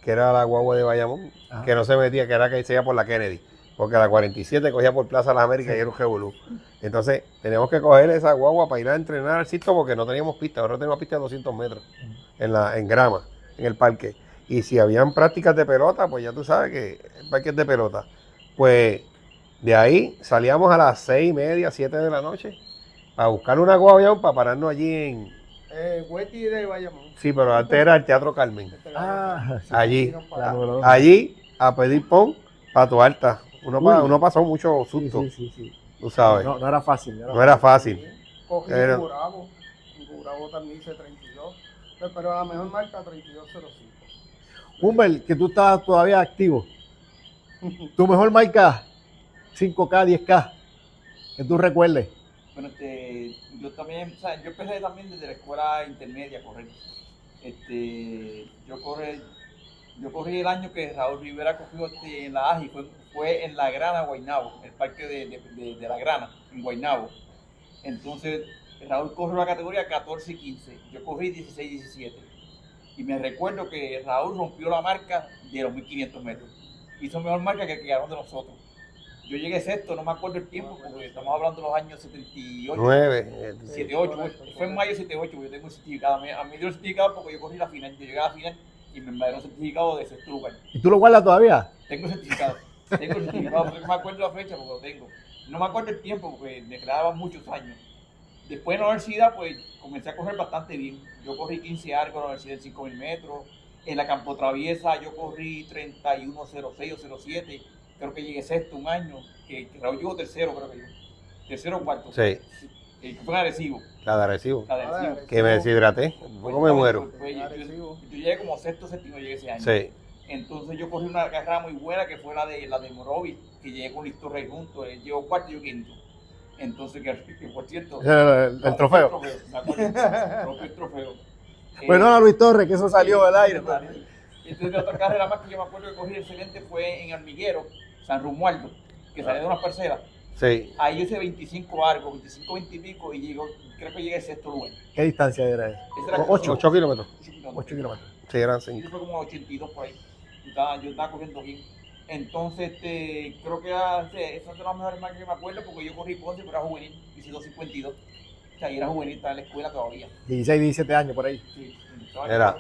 que era la guagua de Bayamón, que no se metía, que era que se iba por la Kennedy, porque la 47 cogía por Plaza Las Américas y era un revolú. Entonces teníamos que coger esa guagua para ir a entrenar al Sisto porque no teníamos pista. Nosotros teníamos pista de 200 metros en grama, en el parque. Y si habían prácticas de pelota, pues ya tú sabes que el parque es de pelota. Pues de ahí salíamos a las 6:30, 7 de la noche a buscar una guagua para pararnos allí Hueti de Bayamón. Sí, pero antes era el Teatro Carmen. Ah, sí, Allí. Vinieron para la acá. número 2. Allí a pedir pon para tu alta. Uy. Uno pasó mucho Sí, susto, sí, sí, sí. tú sabes. No era fácil. No era fácil. Sí. Cogí Era- en Gurabo. En Gurabo también hice 32. Pero la mejor marca 3205. Humbert, que tú estás todavía activo. Tu mejor marca, 5K, 10K, que tú recuerdes. Bueno, yo también, o sea, yo empecé también desde la escuela intermedia a correr. Yo corrí el año que Raúl Rivera cogió en la AGI, fue en La Grana, Guaynabo, el parque de La Grana, en Guaynabo. Entonces, Raúl corrió la categoría 14 y 15, yo corrí 16 y 17. Y me recuerdo que Raúl rompió la marca de los 1500 metros. Hizo mejor marca que el que ganó de nosotros. Yo llegué sexto, no me acuerdo el tiempo, porque estamos hablando de los años 78. 9. 78, fue en mayo 78, porque yo tengo un certificado. A mí me dio el certificado porque yo corrí la final, yo llegué a la final y me dieron un certificado de sexto lugar. ¿Y tú lo guardas todavía? Tengo el certificado, porque no me acuerdo la fecha porque lo tengo. No me acuerdo el tiempo porque me quedaban muchos años. Después en la universidad, pues comencé a correr bastante bien. Yo corrí 15 arcos en la universidad en 5000 metros. En la Campo Traviesa yo corrí 31.06 o 07. Creo que llegué sexto un año. Que Raúl llegó tercero, creo que yo. Tercero o cuarto. Sí, Que fue en Arecibo. la de Arecibo. La de Arecibo. Que me deshidraté. Un poco me muero. Yo llegué como sexto, séptimo, llegué ese año. Sí. Entonces yo corrí una carrera muy buena que fue la de Morovis, que llegué con Listo Rey juntos. Él llegó cuarto y yo quinto. Entonces, que por cierto. El trofeo. Me acuerdo, rompió el trofeo. Pues no, Luis Torres, que eso salió del aire. Entonces, de otra carrera más que yo me acuerdo que corrí excelente fue en Hormiguero, San Romualdo, que salía de unas parcelas. Sí. Ahí yo hice 25 arcos, 25, 20 y pico, y creo que llegué al sexto lugar. ¿Qué distancia era eso? Ese era 8 kilómetros. 8 kilómetros. Sí, eran Y 5. fue como 82 por ahí. Yo estaba corriendo bien. Entonces, creo que esa es de las mejores marcas que me acuerdo porque yo corrí Ponce, pero era juvenil, hice 252. O sea, y era juvenil, estaba en la escuela todavía. 16, 17 años por ahí. Sí, estaba Era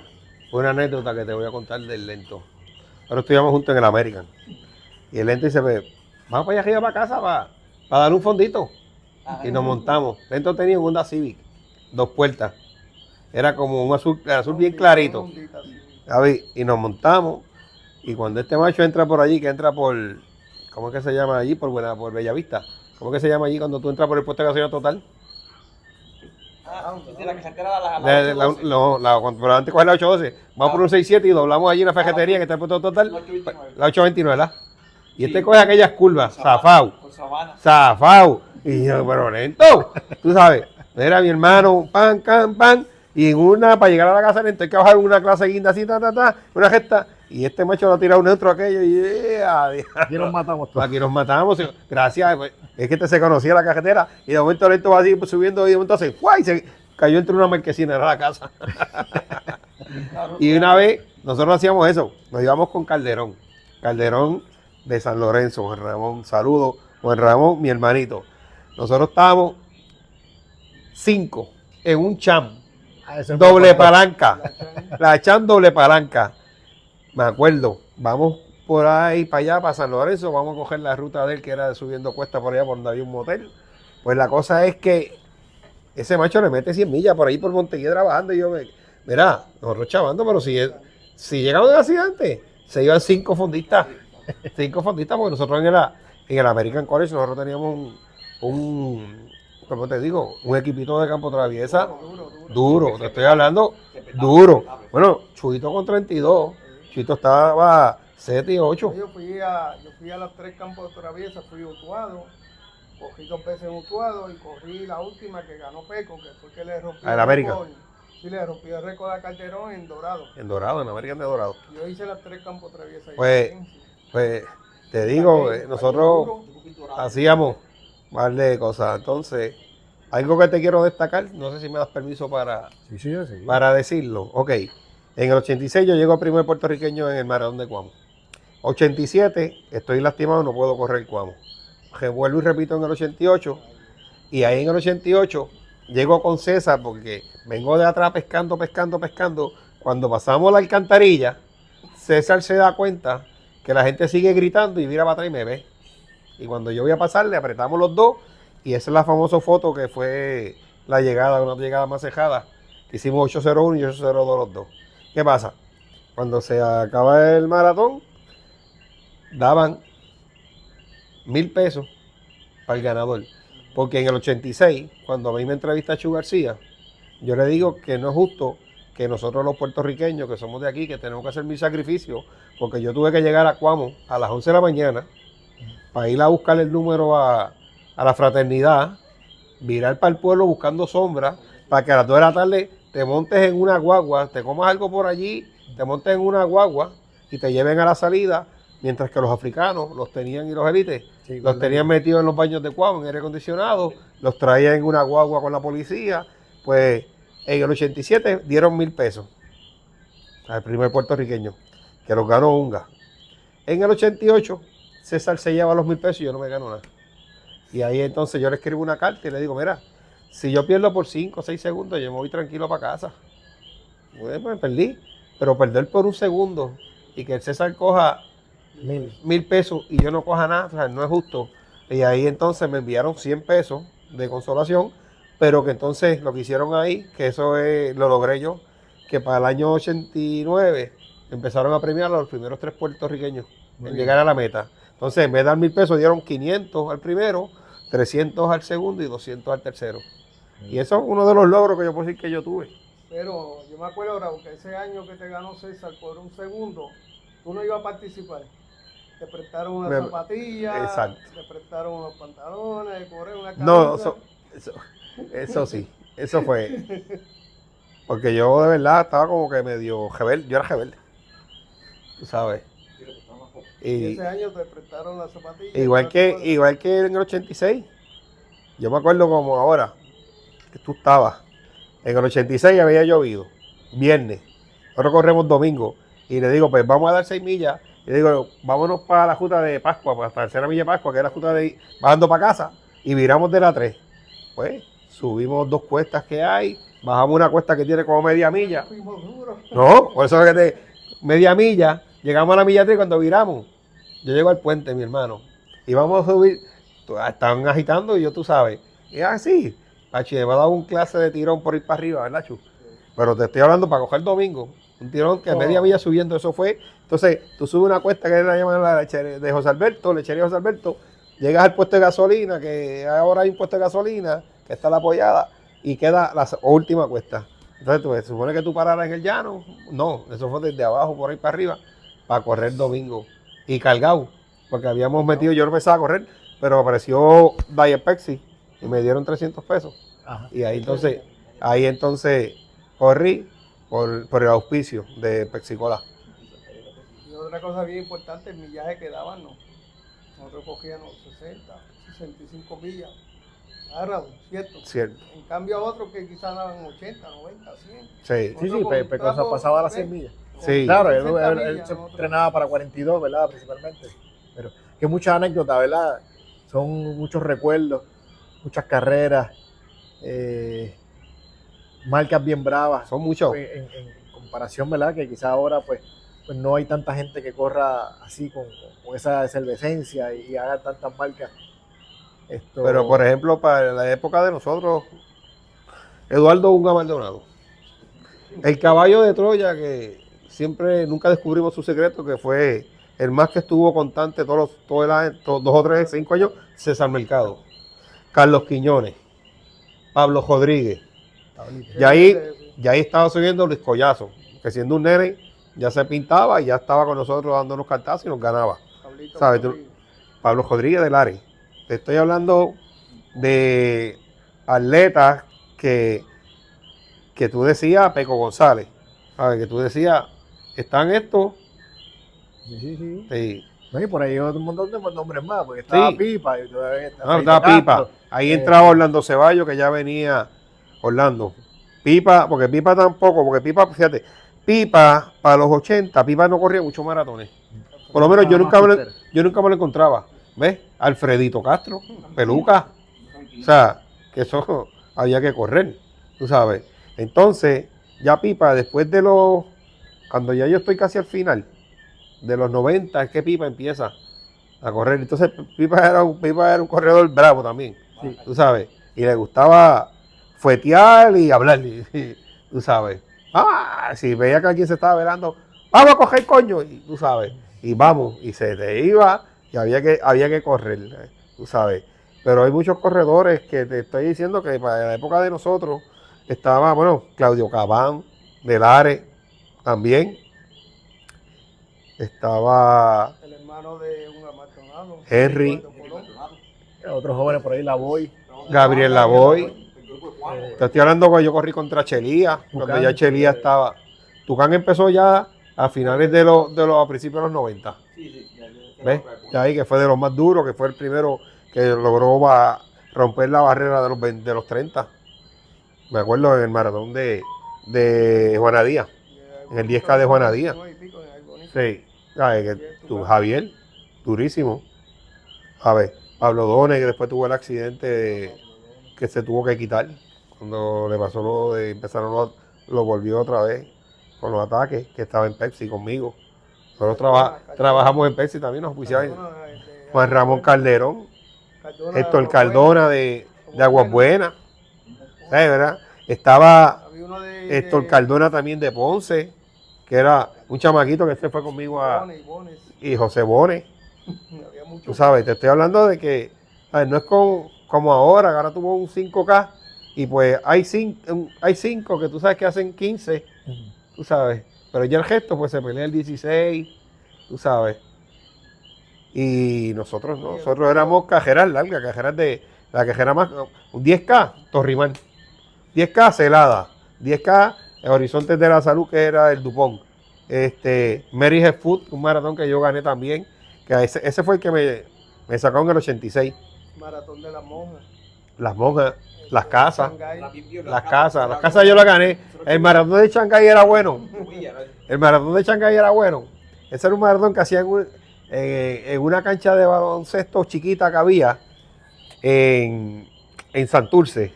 una anécdota que te voy a contar del Lento. Ahora estudiamos juntos en el American. Y el Lento dice, pues, vamos para allá arriba para casa para dar un fondito. Ajá. Y nos montamos. Lento tenía un Honda Civic, 2 puertas. Era como un azul bien clarito. ¿Sabes? Y nos montamos. Y cuando este macho entra por allí, que entra por, ¿cómo es que se llama allí? Por Bellavista. ¿Cómo es que se llama allí cuando tú entras por el puesto de gasolina total? Sí, la carretera Cuando antes coger la 812, vamos por un 67 y doblamos allí en la fajetería que está el puesto total, la 829, ¿verdad? Y este coge aquellas curvas, zafao, Por Sabana. zafao. Y yo, pero lento, tú sabes, era mi hermano, pan, can, pan, y en una, para llegar a la casa lento, hay que bajar una clase guinda así, una gesta, y este macho lo ha tirado neutro aquello, y Aquí nos matamos todos. aquí nos matamos, gracias, pues, es que se conocía la carretera, y de momento lento va así subiendo, y de momento hace, ¡guay! Se cayó entre una marquesina, era la casa. Y una vez, nosotros hacíamos eso, nos íbamos con Calderón de San Lorenzo, Juan Ramón, saludos, Juan Ramón, mi hermanito. Nosotros estábamos 5 en un cham, Eso es doble importante. palanca, la cham doble palanca. Me acuerdo, vamos por ahí para allá, para San Lorenzo, vamos a coger la ruta de él que era subiendo cuesta por allá por donde había un motel. Pues la cosa es que ese macho le mete 100 millas por ahí por Montevideo trabajando y yo, mira, nosotros chavando, pero si llegamos de accidente, se iban 5 fondistas, 5 fondistas, porque nosotros en el American College nosotros teníamos ¿cómo te digo? Un equipito de campo traviesa duro, te estoy hablando duro. Bueno, Chuito con 32, Chuito estaba 7 y 8. Yo fui a los 3 campos de traviesa, fui Utuado, cogí 2 veces en Utuado y corrí la última que ganó Peco, que fue que le rompió ¿A la América? récord. Sí, le rompió el récord a Calderón en Dorado. En Dorado, en American de Dorado. Yo hice las 3 campos de traviesa. Pues te digo, nosotros hacíamos más de cosas. Entonces, algo que te quiero destacar, no sé si me das permiso Sí. para decirlo. Ok, en el 86 yo llego primer puertorriqueño en el maratón de Cuamo. 87, estoy lastimado, no puedo correr el Cuamo. Vuelvo y repito en el 88, y ahí en el 88 llego con César porque vengo de atrás pescando. Cuando pasamos la alcantarilla, César se da cuenta que la gente sigue gritando y mira para atrás y me ve. Y cuando yo voy a pasar, le apretamos los dos, y esa es la famosa foto que fue una llegada más cejada hicimos 801 y 802 los dos. ¿Qué pasa? Cuando se acaba el maratón, daban 1,000 pesos para el ganador. Porque en el 86, cuando a mí me entrevista Chu García, yo le digo que no es justo que nosotros los puertorriqueños, que somos de aquí, que tenemos que hacer mil sacrificios, porque yo tuve que llegar a Cuamo a las 11 de la mañana para ir a buscar el número a la fraternidad, virar para el pueblo buscando sombra, para que a las 2 de la tarde te montes en una guagua, te comas algo por allí, te montes en una guagua y te lleven a la salida, mientras que los africanos, los tenían y los élites, Sí, los tenían metidos en los baños de Cuamo, en aire acondicionado, los traían en una guagua con la policía. Pues en el 87 dieron 1,000 pesos al primer puertorriqueño, que los ganó Unga. En el 88, César se lleva los 1,000 pesos y yo no me gano nada. Y ahí entonces yo le escribo una carta y le digo, mira, si yo pierdo por 5 o 6 segundos, yo me voy tranquilo para casa. Pues perdí, pero perder por un segundo y que el César coja 1,000 pesos y yo no coja nada, o sea, no es justo. Y ahí entonces me enviaron 100 pesos de consolación, pero que entonces lo que hicieron ahí, que eso lo logré yo, que para el año 89 empezaron a premiar a los primeros 3 puertorriqueños en llegar a la meta. Entonces, en vez de dar 1,000 pesos, dieron 500 al primero, 300 al segundo y 200 al tercero. Y eso es uno de los logros que yo puedo decir que yo tuve. Pero yo me acuerdo, Raúl, que ese año que te ganó César por un segundo, tú no ibas a participar. Te prestaron unas zapatillas, Exacto. te prestaron unos pantalones, correr una camisa. No, eso sí, eso fue. Porque yo de verdad estaba como que medio rebelde, yo era rebelde, tú sabes. Y Y ese año te prestaron las zapatillas. igual que en el 86, yo me acuerdo como ahora, que tú estabas, en el 86 había llovido, viernes, ahora corremos domingo, y le digo, pues vamos a dar 6 millas, y le digo, vámonos para la Juta de Pascua, para la tercera milla de Pascua, que es la Juta de bajando para casa, y viramos de la 3. Pues subimos 2 cuestas que hay, bajamos una cuesta que tiene como media milla. Fuimos duros. No, por eso es que media milla, llegamos a la milla 3 cuando viramos. Yo llego al puente, mi hermano, y vamos a subir, estaban agitando y yo, tú sabes, y así, Pachi, me va a dar un clase de tirón por ir para arriba, ¿verdad, Chu? Pero te estoy hablando para coger domingo, un tirón que media milla subiendo, eso fue, entonces tú subes una cuesta que la llaman la lechería de José Alberto, lechería José Alberto, llegas al puesto de gasolina, que ahora hay un puesto de gasolina, que está la apoyada, y queda la última cuesta. Entonces, tú, se supone que tú pararas en el llano, no, eso fue desde abajo por ahí para arriba, para correr domingo. Y cargado, porque habíamos metido, yo no pensaba correr, pero apareció Diet Pepsi y me dieron 300 pesos. Ajá. Y ahí entonces corrí por el auspicio de Pepsi Cola. Y otra cosa bien importante, el millaje que daban, ¿no? Nosotros cogíamos 60, 65 millas. Ah, Raúl, ¿cierto? Cierto. En cambio a otros que quizás daban 80, 90, 100. Sí, Sí, Pecosa pasaba a las 100 millas. Sí. Claro, él 60 se millas, nosotros- entrenaba para 42, ¿verdad? Principalmente. Pero que muchas anécdotas, ¿verdad? Son muchos recuerdos, muchas carreras, marcas bien bravas. Son muchos. En comparación, ¿verdad? Que quizás ahora pues no hay tanta gente que corra así con esa efervescencia y haga tantas marcas. Pero por ejemplo, para la época de nosotros, Eduardo Unga Maldonado, el caballo de Troya, que siempre nunca descubrimos su secreto, que fue el más que estuvo constante todo el año, 2 o 3, 5 años, César Mercado, Carlos Quiñones, Pablo Rodríguez. Y ahí estaba subiendo Luis Collazo, que siendo un nene ya se pintaba y ya estaba con nosotros dándonos cartazos y nos ganaba. Pablito ¿Sabes? Rodríguez. Pablo Rodríguez de Lares. Te estoy hablando de atletas que tú decías, Peco González, ¿sabes? Que tú decías, están estos. Sí. Sí. No, y por ahí hay un montón de nombres más, porque estaba Sí. Pipa, y todavía está No, Feito estaba Pipa. Castro. Ahí entraba Orlando Ceballos, que ya venía Orlando. Pipa, porque Pipa tampoco, porque Pipa, fíjate, Pipa para los 80, Pipa no corría muchos maratones. Por lo menos yo nunca me lo encontraba. ¿Ves? Alfredito Castro, Peluca. O sea, que eso había que correr, tú sabes. Entonces, ya Pipa, después de cuando ya yo estoy casi al final, de los 90, es que Pipa empieza a correr. Entonces, Pipa era un corredor bravo también, tú sabes. Y le gustaba fuetear y hablar. tú sabes. Si veía que alguien se estaba velando, vamos a coger coño, y tú sabes, y vamos, y se te iba, y había que correr, tú sabes. Pero hay muchos corredores que te estoy diciendo que para la época de nosotros estaba, bueno, Claudio Cabán, Delares, también. Estaba El hermano de un amartonado. Henry. Otros jóvenes por ahí, la voy. Gabriel Lavoy. El grupo de Juan. Te estoy hablando cuando yo corrí contra Chelía, cuando Tucán. ya Chelía estaba. Tucán empezó ya a finales a principios de los 90. Sí, ya ¿Ves? Ya ahí que fue de los más duros, que fue el primero que logró romper la barrera de los 30. Me acuerdo en el maratón de Juana Díaz. En el 10K de Juana Díaz. Sí. Ay, Javier, durísimo. A ver, Pablo Done, que después tuvo el accidente que se tuvo que quitar. Cuando le pasó lo de lo volvió otra vez con los ataques, que estaba en Pepsi conmigo. Nosotros trabajamos en Pepsi también, nos oficiaban. Juan Ramón Calderón, Héctor Cardona de Aguas Buenas. ¿Sabes, verdad? Estaba Héctor Cardona también de Ponce, que era un chamaquito que se fue conmigo y José Bones. Tú sabes, te estoy hablando de que no es como ahora tuvo un 5K y pues hay 5 que tú sabes que hacen 15, tú sabes, pero ya el gesto pues se pelea el 16, tú sabes. Y nosotros éramos cajeras largas, la cajera más, un 10K, Torrimán, 10K Celada, 10K Horizontes de la Salud, que era el Dupont, Mary Head Food, un maratón que yo gané también, que ese fue el que me sacó en el 86. Maratón de las monjas. Las monjas, las casas, Shanghái. las casas yo las gané. El maratón de Shanghái era bueno. El maratón de Shanghái era bueno. Ese era un maratón que hacían en una cancha de baloncesto chiquita que había en Santurce,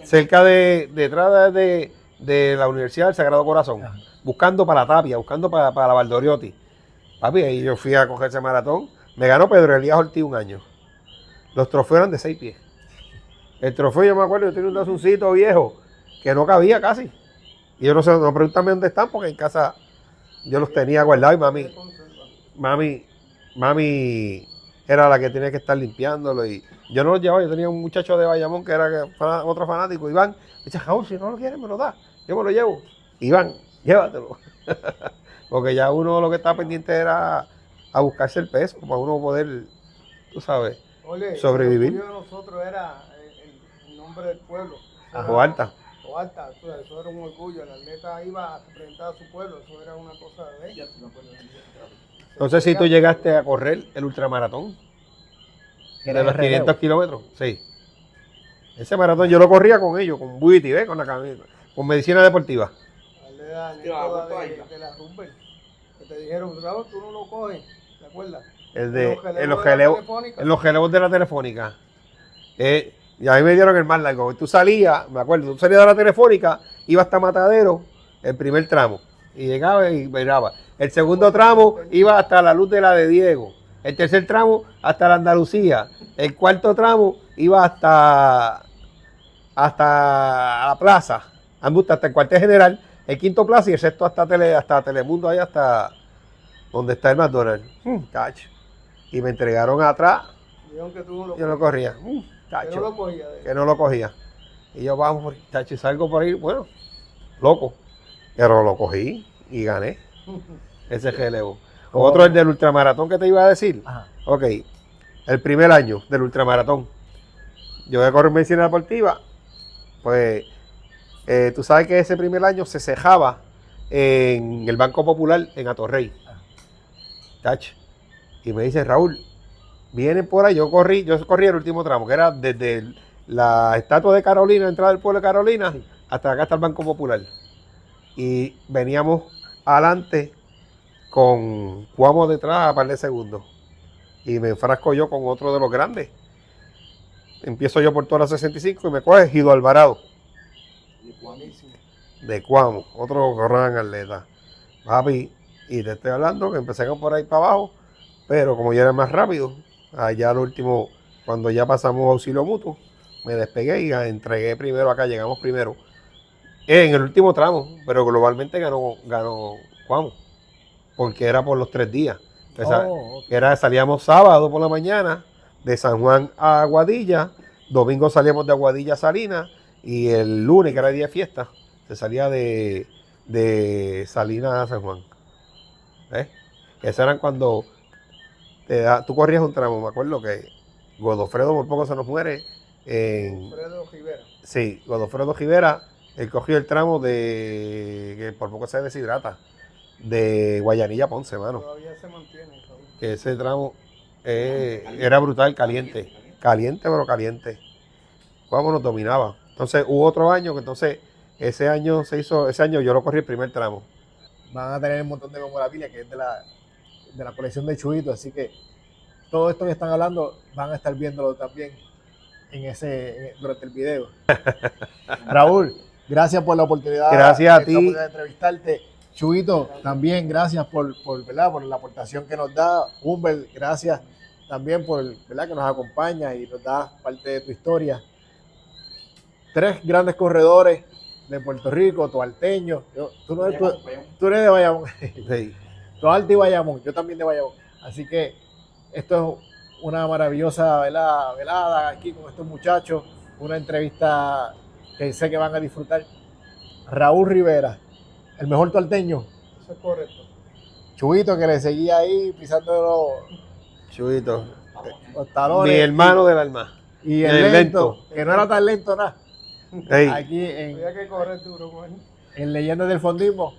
cerca detrás de la Universidad del Sagrado Corazón, buscando para la Tapia, buscando para la Valdoriotti. Papi, ahí yo fui a coger ese maratón. Me ganó Pedro Elías Ortiz un año. Los trofeos eran de 6 pies. El trofeo, yo me acuerdo, yo tenía un tazoncito viejo que no cabía casi. Y yo no sé, no pregúntame dónde están, porque en casa yo los tenía guardados y mami era la que tenía que estar limpiándolo. Y yo no los llevaba, yo tenía un muchacho de Bayamón que era otro fanático, Iván. Me dice, Raúl, si no lo quieres, me lo da. Yo me lo llevo. Iván, llévatelo. Porque ya uno lo que estaba pendiente era a buscarse el peso, para uno poder, tú sabes, sobrevivir. El orgullo de nosotros era el nombre del pueblo. Oalta. Oalta, eso era un orgullo. El atleta iba a representar a su pueblo, eso era una cosa de ella. No sé si tú llegaste a correr el ultramaratón de los 500 kilómetros. Sí. Ese maratón yo lo corría con ellos, con Buiti, ¿ves? Con la camisa, con medicina deportiva. De la Rupert, que te dijeron, tú no lo coges, ¿te acuerdas? En los gelebos de la telefónica. Y a mí me dieron el más largo. Tú salías, me acuerdo, tú salías de la telefónica, ibas hasta Matadero, el primer tramo, y llegaba y miraba. El segundo tramo iba hasta la Luz de la de Diego. El tercer tramo hasta la Andalucía. El cuarto tramo iba hasta la plaza, hasta el cuartel general. El quinto plaza y el sexto hasta Telemundo, ahí hasta donde está el McDonald's. Cacho. Y me entregaron atrás. Que tú no lo yo no corría. Cacho, que no lo cogía. Que no lo cogía. Y yo vamos, cacho, y salgo por ahí, bueno, loco. Pero lo cogí y gané ese relevo. Otro es del ultramaratón que te iba a decir. Ajá. Ok, el primer año del ultramaratón. Yo voy a correr medicina deportiva. Pues tú sabes que ese primer año se cejaba en el Banco Popular en Atorrey. Tacho. Y me dice, Raúl, vienen por ahí. Yo corrí el último tramo, que era desde la estatua de Carolina, entrada del pueblo de Carolina, hasta acá está el Banco Popular. Y veníamos adelante con Cuamo detrás a par de segundos. Y me enfrasco yo con otro de los grandes. Empiezo yo por toda la 65 y me coge Gido Alvarado. De Cuamo, otro gran atleta. Papi, y te estoy hablando que empecé por ahí para abajo, pero como yo era más rápido, allá al último, cuando ya pasamos auxilio mutuo, me despegué y entregué primero acá, llegamos primero. En el último tramo, pero globalmente ganó Cuamo, porque era por los 3 días. Oh, ok. Salíamos sábado por la mañana de San Juan a Aguadilla, domingo salíamos de Aguadilla a Salinas y el lunes, que era día de fiesta, se salía de Salinas a San Juan. ¿Ves? Eso eran cuando tú corrías un tramo. Me acuerdo que Godofredo por poco se nos muere. Alfredo Rivera. Sí, Godofredo Rivera, él cogió el tramo que por poco se deshidrata, de Guayanilla a Ponce, mano. Todavía se mantiene. Raúl. Que ese tramo era brutal, caliente, pero caliente. Cuamo nos dominaba. Entonces hubo otro año que entonces ese año yo lo corrí el primer tramo. Van a tener un montón de memorabilia que es de la colección de Chuito, así que todo esto que están hablando van a estar viéndolo también durante el video. Raúl, gracias por la oportunidad. Gracias a ti. De entrevistarte. Chuito, también gracias ¿verdad? Por la aportación que nos da. Humbert, gracias también por ¿verdad? Que nos acompaña y nos da parte de tu historia. 3 grandes corredores de Puerto Rico, Toalteño. Tú eres de Bayamón. Sí. Toalta y Bayamón, yo también de Bayamón. Así que esto es una maravillosa velada aquí con estos muchachos, una entrevista que sé que van a disfrutar. Raúl Rivera, el mejor toalteño. Eso es correcto. Chubito, que le seguía ahí pisando Chuito, los talones. mi hermano del alma. Y el el lento. lento, que no era tan lento nada. Ey, Aquí Había que correr duro con él. en Leyendas del Fondismo.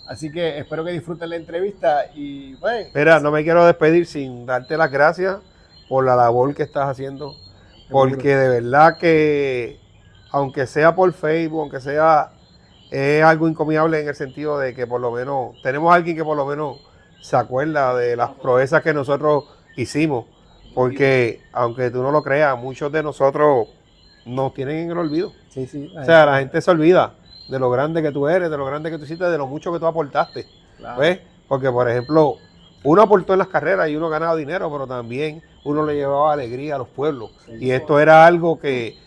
Así que espero que disfruten la entrevista y bueno. mira, no me quiero despedir sin darte las gracias por la labor que estás haciendo, porque de verdad que aunque sea por Facebook, aunque sea algo encomiable en el sentido de que por lo menos tenemos a alguien que por lo menos se acuerda de las proezas que nosotros hicimos, porque aunque tú no lo creas, muchos de nosotros nos tienen en el olvido. Sí, sí. O sea, la gente se olvida de lo grande que tú eres, de lo grande que tú hiciste, de lo mucho que tú aportaste. Claro. ¿Ves? Porque, por ejemplo, uno aportó en las carreras y uno ganaba dinero, pero también uno le llevaba alegría a los pueblos. Y esto era algo que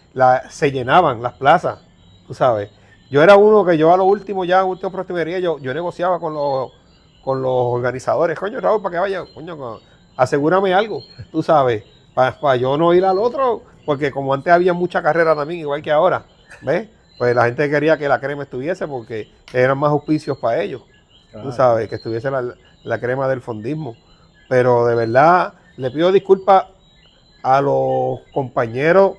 se llenaban las plazas, tú sabes. Yo era uno que yo a lo último, ya en última prostimería, yo negociaba con los organizadores. Coño, Raúl, para que vaya, coño, asegúrame algo, tú sabes, para yo no ir al otro, porque como antes había mucha carrera también, igual que ahora, ¿ves? Pues la gente quería que la crema estuviese porque eran más auspicios para ellos, tú sabes, que estuviese la crema del fondismo. Pero de verdad, le pido disculpas a los compañeros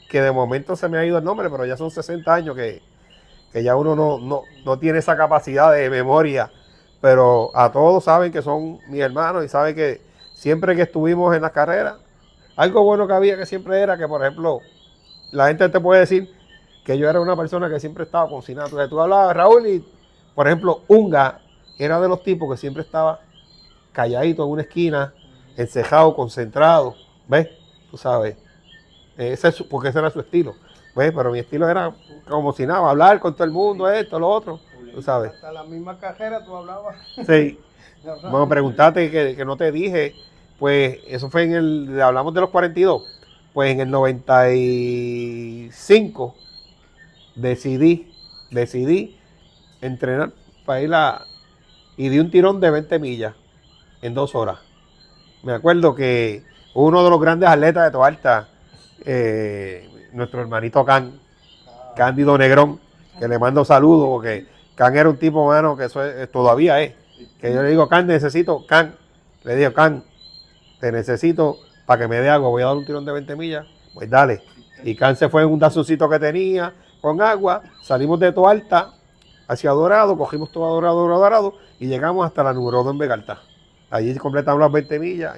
que de momento se me ha ido el nombre, pero ya son 60 años que ya uno no tiene esa capacidad de memoria, pero a todos saben que son mis hermanos y saben que siempre que estuvimos en las carreras, algo bueno que había que siempre era que, por ejemplo, la gente te puede decir que yo era una persona que siempre estaba cocinada. Tú hablabas, Raúl, y por ejemplo, Unga era de los tipos que siempre estaba calladito en una esquina, encejado, concentrado, ¿ves? Tú sabes, porque ese era su estilo, ¿ves? Pero mi estilo era como si nada, hablar con todo el mundo, esto, lo otro, tú sabes. Hasta la misma cajera tú hablabas. Sí. Bueno, preguntaste que no te dije, pues eso fue hablamos de los 42, pues en el 95 decidí entrenar para ir y di un tirón de 20 millas en 2 horas. Me acuerdo que uno de los grandes atletas de Toalta, nuestro hermanito Cándido Negrón, que le mando saludos, porque Can era un tipo, mano, que eso todavía es. Que yo le digo, le digo, Can, te necesito para que me dé algo, voy a dar un tirón de 20 millas, pues dale. Y Can se fue en un dazucito que tenía con agua, salimos de Toalta hacia Dorado, cogimos todo Dorado y llegamos hasta la número 2 en Vegalta. Allí completamos las 20 millas.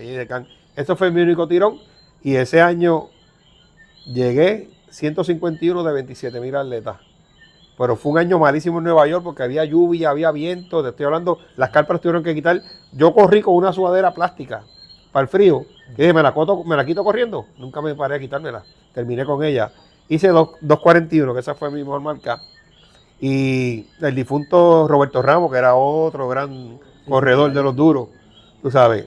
Eso fue mi único tirón y ese año llegué 151 de 27,000 atletas. Pero fue un año malísimo en Nueva York porque había lluvia, había viento, te estoy hablando, las carpas tuvieron que quitar. Yo corrí con una sudadera plástica para el frío. Y dije, ¿me la quito corriendo? Nunca me paré a quitármela. Terminé con ella. Hice 2:41, que esa fue mi mejor marca. Y el difunto Roberto Ramos, que era otro gran corredor de los duros, tú sabes,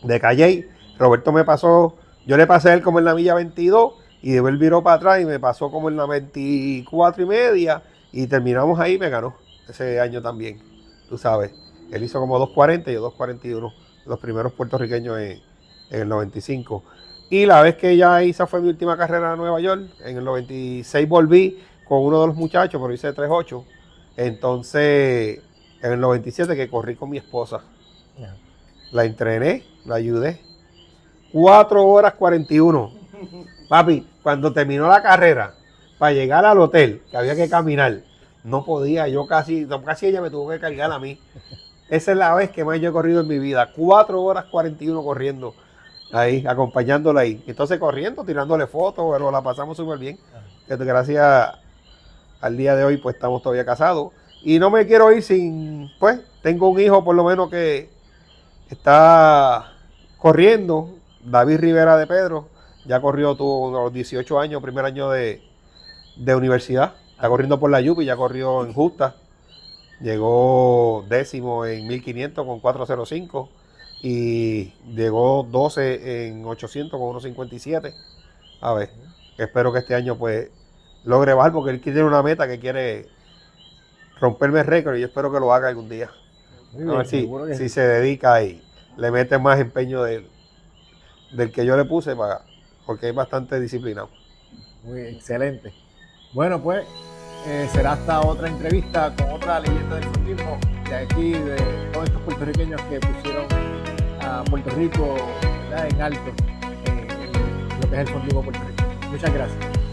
de Calley. Roberto me pasó, yo le pasé a él como en la milla 22 y de él viró para atrás y me pasó como en la 24 y media Y terminamos ahí, me ganó ese año también, tú sabes. Él hizo como 2.40 y yo 2.41, los primeros puertorriqueños en el 95. Y la vez que ya esa fue mi última carrera en Nueva York, en el 96 volví con uno de los muchachos, pero hice 3.8. Entonces, en el 97 que corrí con mi esposa. La entrené, la ayudé. 4 horas 41. Papi, cuando terminó la carrera, para llegar al hotel, que había que caminar, no podía, yo casi ella me tuvo que cargar a mí. Esa es la vez que más yo he corrido en mi vida. 4 horas 41 corriendo ahí, acompañándola ahí. Entonces corriendo, tirándole fotos, pero la pasamos súper bien. Gracias al día de hoy, pues estamos todavía casados. Y no me quiero ir sin, pues, tengo un hijo por lo menos que está corriendo, David Rivera de Pedro, ya corrió, tuvo a los 18 años, primer año de universidad, está corriendo por la Yupi, ya corrió en Justa, llegó 10º en 1500 con 4.05 y llegó 12 en 800 con 1.57. A ver, espero que este año pues logre bajar porque él tiene una meta que quiere romperme el récord y yo espero que lo haga algún día. Muy A ver bien, si se dedica y le mete más empeño del que yo le puse porque es bastante disciplinado. Muy excelente. Bueno, pues será hasta otra entrevista con otra leyenda del fondismo de aquí, de todos estos puertorriqueños que pusieron a Puerto Rico, ¿verdad?, en alto en lo que es el fondismo puertorriqueño. Muchas gracias.